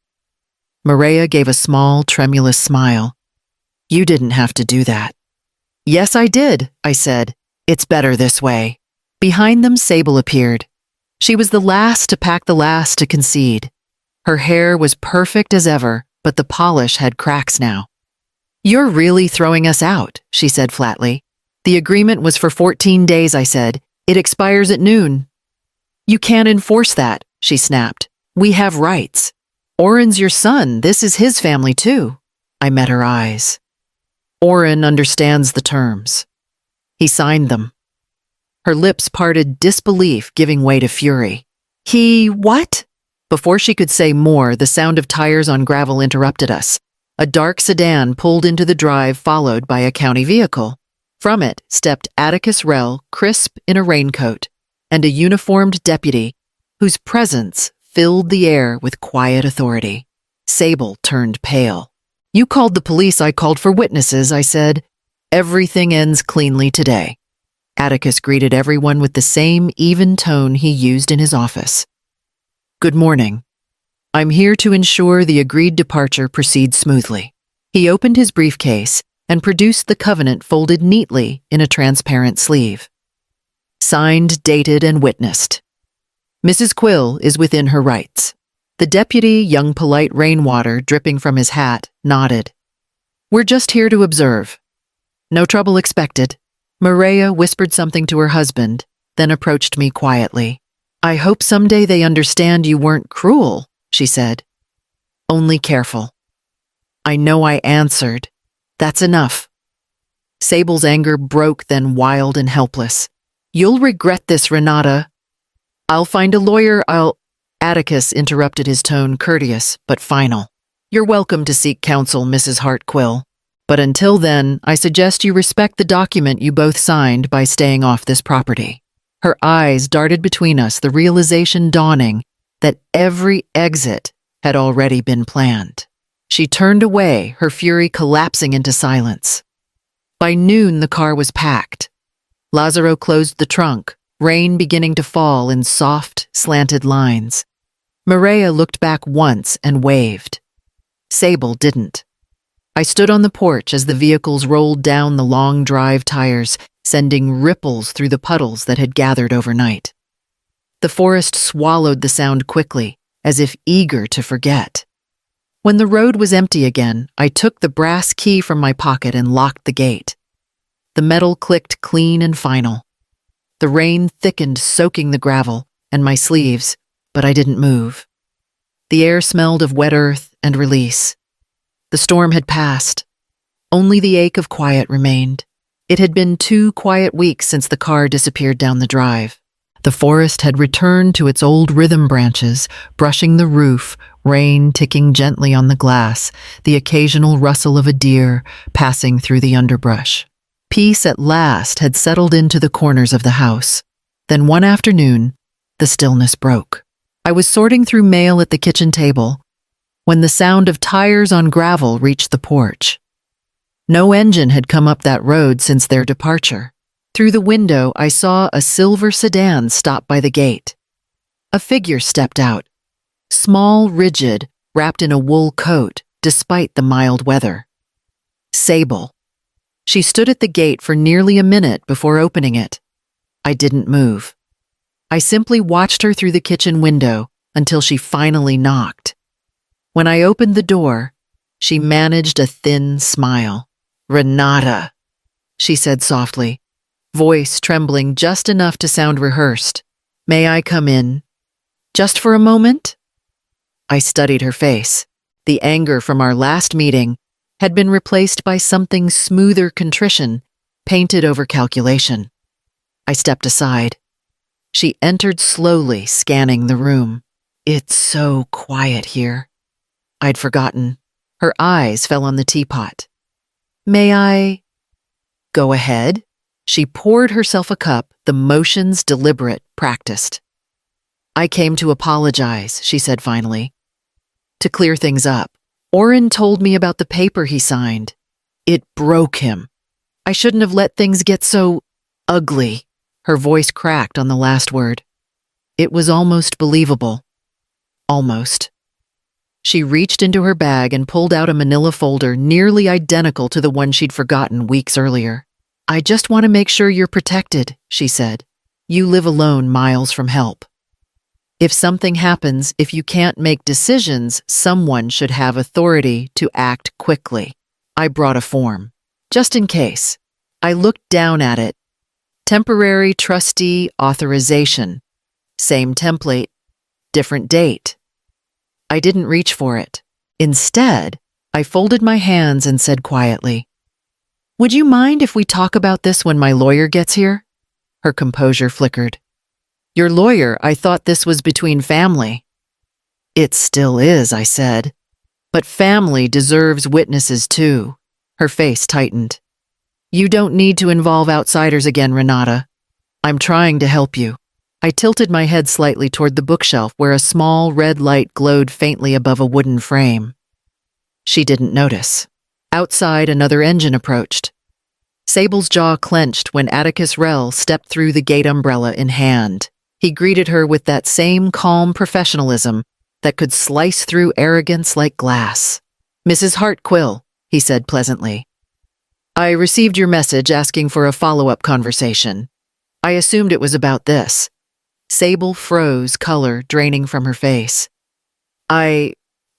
Mireia gave a small, tremulous smile. "You didn't have to do that." "Yes, I did," I said. "It's better this way." Behind them, Sable appeared. She was the last to pack, the last to concede. Her hair was perfect as ever, but the polish had cracks now. "You're really throwing us out," she said flatly. "The agreement was for 14 days, I said. It expires at noon." "You can't enforce that," she snapped. "We have rights. Oren's your son. This is his family too." I met her eyes. "Oren understands the terms. He signed them." Her lips parted, disbelief giving way to fury. "He what?" Before she could say more, the sound of tires on gravel interrupted us. A dark sedan pulled into the drive, followed by a county vehicle. From it stepped Atticus Rell, crisp in a raincoat, and a uniformed deputy whose presence filled the air with quiet authority. Sable turned pale. "You called the police, I called for witnesses," I said. "Everything ends cleanly today." Atticus greeted everyone with the same even tone he used in his office. "Good morning. I'm here to ensure the agreed departure proceeds smoothly." He opened his briefcase and produced the covenant folded neatly in a transparent sleeve. "Signed, dated, and witnessed. Mrs. Quill is within her rights." The deputy, young polite rainwater dripping from his hat, nodded. "We're just here to observe. No trouble expected." Mireia whispered something to her husband, then approached me quietly. "I hope someday they understand you weren't cruel," she said. "Only careful." I know I answered. "That's enough." Sable's anger broke, then wild and helpless. "You'll regret this, Renata." "I'll find a lawyer, Atticus interrupted, his tone courteous but final. "You're welcome to seek counsel, Mrs. Hart-Quill. But until then, I suggest you respect the document you both signed by staying off this property." Her eyes darted between us, the realization dawning that every exit had already been planned. She turned away, her fury collapsing into silence. By noon, the car was packed. Lazzaro closed the trunk, rain beginning to fall in soft, slanted lines. Mireia looked back once and waved. Sable didn't. I stood on the porch as the vehicles rolled down the long drive tires, sending ripples through the puddles that had gathered overnight. The forest swallowed the sound quickly, as if eager to forget. When the road was empty again, I took the brass key from my pocket and locked the gate. The metal clicked clean and final. The rain thickened, soaking the gravel and my sleeves, but I didn't move. The air smelled of wet earth and release. The storm had passed. Only the ache of quiet remained. It had been 2 quiet weeks since the car disappeared down the drive. The forest had returned to its old rhythm branches, brushing the roof, rain ticking gently on the glass, the occasional rustle of a deer passing through the underbrush. Peace at last had settled into the corners of the house. Then one afternoon, the stillness broke. I was sorting through mail at the kitchen table when the sound of tires on gravel reached the porch. No engine had come up that road since their departure. Through the window, I saw a silver sedan stop by the gate. A figure stepped out, small, rigid, wrapped in a wool coat, despite the mild weather. Sable. She stood at the gate for nearly a minute before opening it. I didn't move. I simply watched her through the kitchen window until she finally knocked. When I opened the door, she managed a thin smile. "Renata," she said softly, voice trembling just enough to sound rehearsed. "May I come in? Just for a moment?" I studied her face. The anger from our last meeting had been replaced by something smoother contrition, painted over calculation. I stepped aside. She entered slowly, scanning the room. "It's so quiet here." I'd forgotten. Her eyes fell on the teapot. "May I?" "Go ahead." She poured herself a cup, the motions deliberate, practiced. "I came to apologize," she said finally. "To clear things up. Oren told me about the paper he signed. It broke him. I shouldn't have let things get so ugly." Her voice cracked on the last word. It was almost believable. Almost. She reached into her bag and pulled out a manila folder nearly identical to the one she'd forgotten weeks earlier. "I just want to make sure you're protected," she said. "You live alone miles from help. If something happens, if you can't make decisions, someone should have authority to act quickly." I brought a form, just in case. I looked down at it. Temporary trustee authorization. Same template, different date. I didn't reach for it. Instead, I folded my hands and said quietly, "Would you mind if we talk about this when my lawyer gets here?" Her composure flickered. "Your lawyer, I thought this was between family." "It still is," I said. "But family deserves witnesses too." Her face tightened. "You don't need to involve outsiders again, Renata. I'm trying to help you." I tilted my head slightly toward the bookshelf where a small red light glowed faintly above a wooden frame. She didn't notice. Outside, another engine approached. Sable's jaw clenched when Atticus Rell stepped through the gate umbrella in hand. He greeted her with that same calm professionalism that could slice through arrogance like glass. "Mrs. Hartquill," he said pleasantly. "I received your message asking for a follow-up conversation. I assumed it was about this." Sable froze, color draining from her face.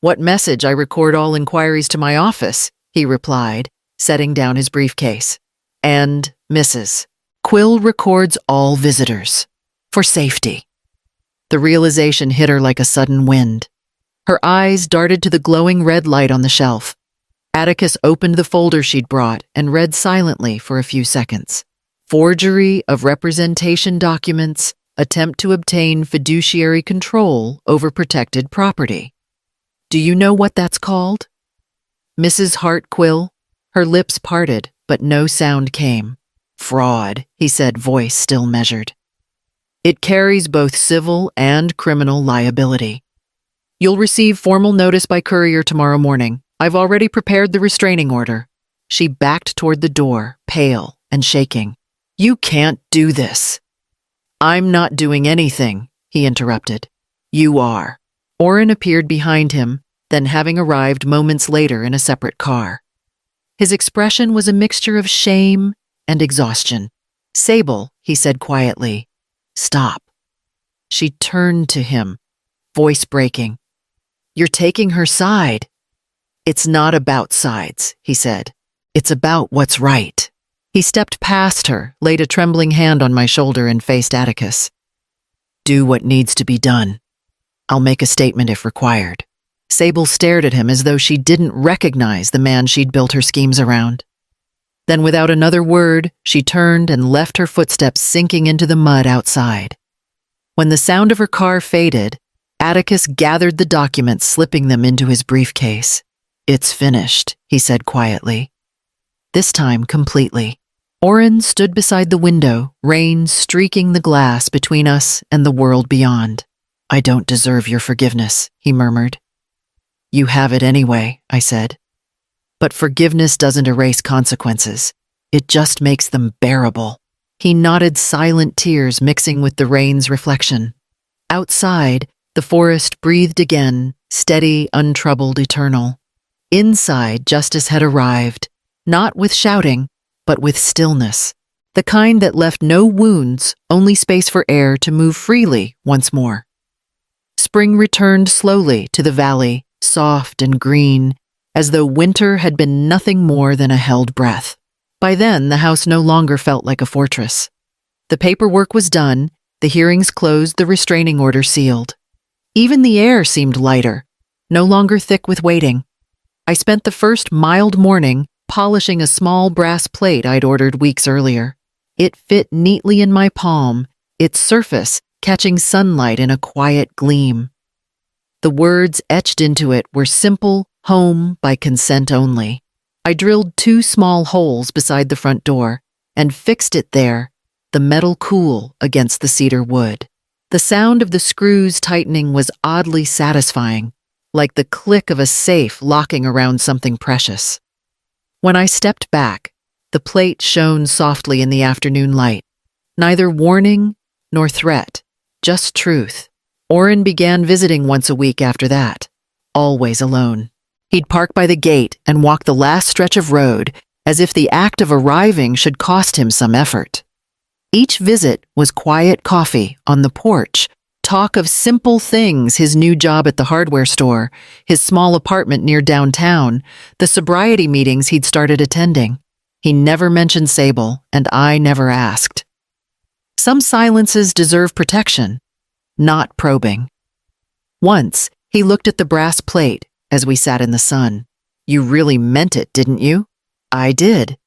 What message? I record all inquiries to my office," he replied, setting down his briefcase. "And Mrs. Quill records all visitors. For safety." The realization hit her like a sudden wind. Her eyes darted to the glowing red light on the shelf. Atticus opened the folder she'd brought and read silently for a few seconds. "Forgery of representation documents, attempt to obtain fiduciary control over protected property. Do you know what that's called?" "Mrs. Hartquill." Her lips parted, but no sound came. "Fraud," he said, voice still measured. "It carries both civil and criminal liability. You'll receive formal notice by courier tomorrow morning. I've already prepared the restraining order." She backed toward the door, pale and shaking. "You can't do this." "I'm not doing anything," he interrupted. "You are." Oren appeared behind him, then having arrived moments later in a separate car. His expression was a mixture of shame and exhaustion. "Sable," he said quietly. "Stop." She turned to him, voice breaking. "You're taking her side." "It's not about sides," he said. "It's about what's right." He stepped past her, laid a trembling hand on my shoulder, and faced Atticus. "Do what needs to be done. I'll make a statement if required." Sable stared at him as though she didn't recognize the man she'd built her schemes around. Then without another word, she turned and left her footsteps sinking into the mud outside. When the sound of her car faded, Atticus gathered the documents, slipping them into his briefcase. "It's finished," he said quietly. This time completely. Oren stood beside the window, rain streaking the glass between us and the world beyond. "I don't deserve your forgiveness," he murmured. "You have it anyway," I said. "But forgiveness doesn't erase consequences. It just makes them bearable." He nodded, silent tears mixing with the rain's reflection. Outside, the forest breathed again, steady, untroubled, eternal. Inside, justice had arrived, not with shouting, but with stillness. the kind that left no wounds, only space for air to move freely once more. Spring returned slowly to the valley, soft and green, as though winter had been nothing more than a held breath. By then, the house no longer felt like a fortress. The paperwork was done, the hearings closed, the restraining order sealed. Even the air seemed lighter, no longer thick with waiting. I spent the first mild morning polishing a small brass plate I'd ordered weeks earlier. It fit neatly in my palm, its surface catching sunlight in a quiet gleam. The words etched into it were simple, home by consent only. I drilled 2 small holes beside the front door and fixed it there, the metal cool against the cedar wood. The sound of the screws tightening was oddly satisfying, like the click of a safe locking around something precious. When I stepped back, the plate shone softly in the afternoon light. Neither warning nor threat, just truth. Orrin began visiting once a week after that, always alone. He'd park by the gate and walk the last stretch of road, as if the act of arriving should cost him some effort. Each visit was quiet coffee on the porch, talk of simple things: his new job at the hardware store, his small apartment near downtown, the sobriety meetings he'd started attending. He never mentioned Sable, and I never asked. Some silences deserve protection, not probing. Once, he looked at the brass plate as we sat in the sun. "You really meant it, didn't you?" "I did,"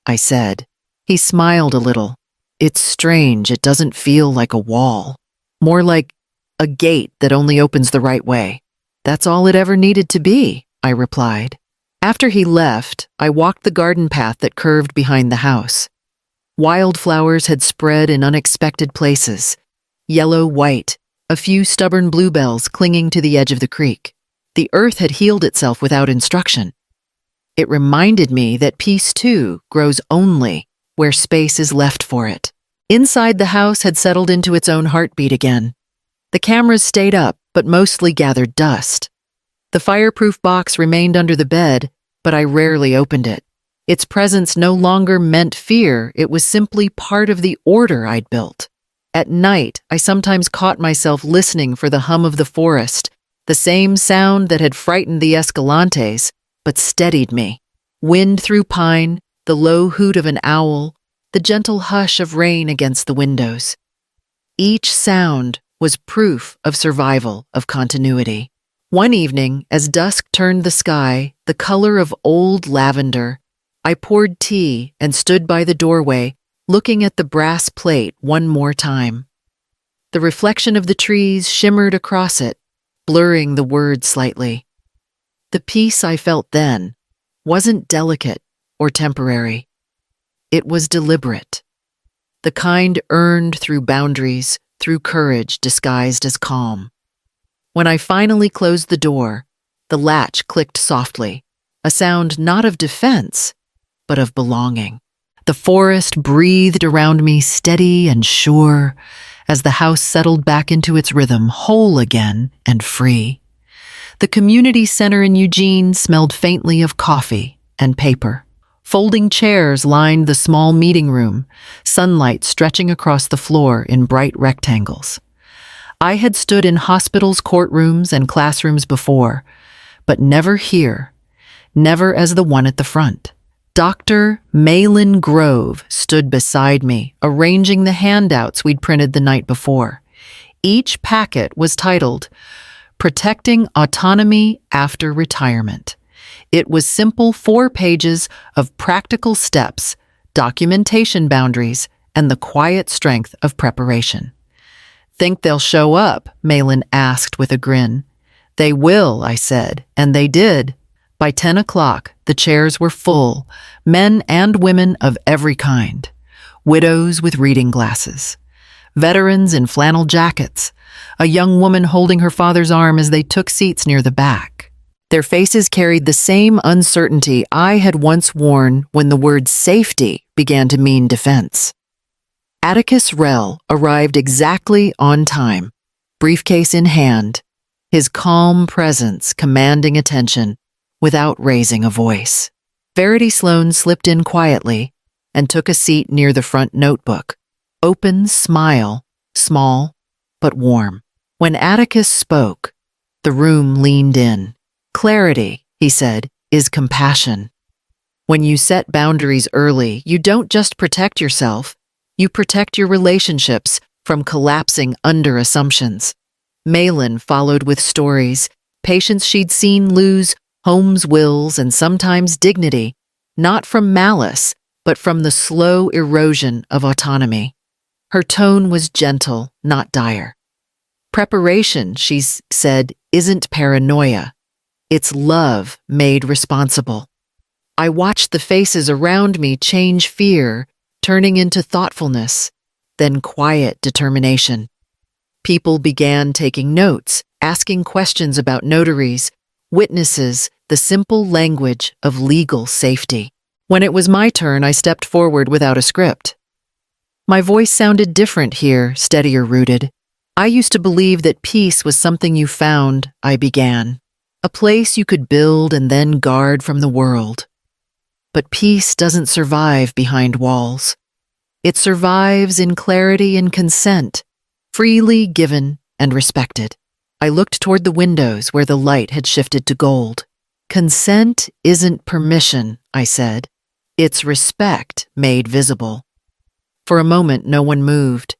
I said. He smiled a little. "It's strange, it doesn't feel like a wall. More like a gate that only opens the right way." "That's all it ever needed to be," I replied. After he left, I walked the garden path that curved behind the house. Wildflowers had spread in unexpected places, yellow, white, a few stubborn bluebells clinging to the edge of the creek. The earth had healed itself without instruction. It reminded me that peace, too, grows only where space is left for it. Inside, the house had settled into its own heartbeat again. The cameras stayed up, but mostly gathered dust. The fireproof box remained under the bed, but I rarely opened it. Its presence no longer meant fear, it was simply part of the order I'd built. At night, I sometimes caught myself listening for the hum of the forest, the same sound that had frightened the Escalantes, but steadied me. Wind through pine, the low hoot of an owl, the gentle hush of rain against the windows. Each sound was proof of survival, of continuity. One evening, as dusk turned the sky, the color of old lavender, I poured tea and stood by the doorway, looking at the brass plate one more time. The reflection of the trees shimmered across it, blurring the words slightly. The peace I felt then wasn't delicate or temporary. It was deliberate. The kind earned through boundaries, through courage disguised as calm. When I finally closed the door, the latch clicked softly, a sound not of defense, but of belonging. The forest breathed around me, steady and sure, as the house settled back into its rhythm, whole again and free. The community center in Eugene smelled faintly of coffee and paper. Folding chairs lined the small meeting room, sunlight stretching across the floor in bright rectangles. I had stood in hospitals, courtrooms, and classrooms before, but never here, never as the one at the front. Dr. Malin Grove stood beside me, arranging the handouts we'd printed the night before. Each packet was titled, "Protecting Autonomy After Retirement." It was simple 4 pages of practical steps, documentation boundaries, and the quiet strength of preparation. "Think they'll show up?" Malin asked with a grin. "They will," I said, and they did. By 10 o'clock, the chairs were full, men and women of every kind. Widows with reading glasses, veterans in flannel jackets, a young woman holding her father's arm as they took seats near the back. Their faces carried the same uncertainty I had once worn when the word safety began to mean defense. Atticus Rell arrived exactly on time, briefcase in hand, his calm presence commanding attention without raising a voice. Verity Sloan slipped in quietly, and took a seat near the front notebook. Open smile, small but warm. When Atticus spoke, the room leaned in. Clarity, he said, is compassion. When you set boundaries early, you don't just protect yourself, you protect your relationships from collapsing under assumptions. Malin followed with stories, patients she'd seen lose homes, wills, and sometimes dignity, not from malice, but from the slow erosion of autonomy. Her tone was gentle, not dire. Preparation, she said, isn't paranoia. It's love made responsible. I watched the faces around me change fear, turning into thoughtfulness, then quiet determination. People began taking notes, asking questions about notaries, witnesses, the simple language of legal safety. When it was my turn, I stepped forward without a script. My voice sounded different here, steadier rooted. I used to believe that peace was something you found, I began. A place you could build and then guard from the world. But peace doesn't survive behind walls. It survives in clarity and consent, freely given and respected. I looked toward the windows where the light had shifted to gold. Consent isn't permission, I said. It's respect made visible. For a moment, no one moved.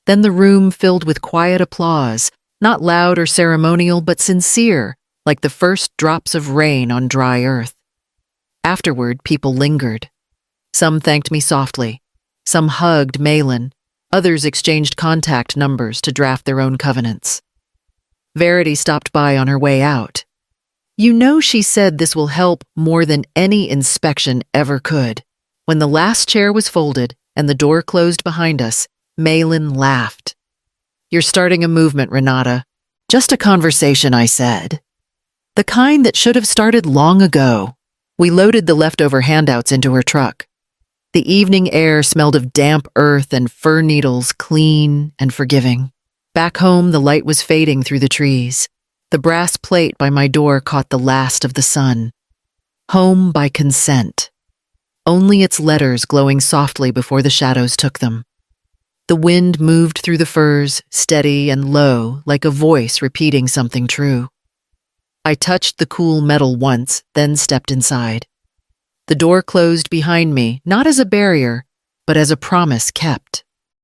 Then the room filled with quiet applause, not loud or ceremonial, but sincere, like the first drops of rain on dry earth. Afterward, people lingered. Some thanked me softly. Some hugged Malin. Others exchanged contact numbers to draft their own covenants. Verity stopped by on her way out. You know, she said this will help more than any inspection ever could. When the last chair was folded and the door closed behind us, Malin laughed. You're starting a movement, Renata. Just a conversation, I said. The kind that should have started long ago. We loaded the leftover handouts into her truck. The evening air smelled of damp earth and fir needles, clean and forgiving. Back home, the light was fading through the trees. The brass plate by my door caught the last of the sun. Home by consent. Only its letters glowing softly before the shadows took them. The wind moved through the firs, steady and low, like a voice repeating something true. I touched the cool metal once, then stepped inside. The door closed behind me, not as a barrier, but as a promise kept.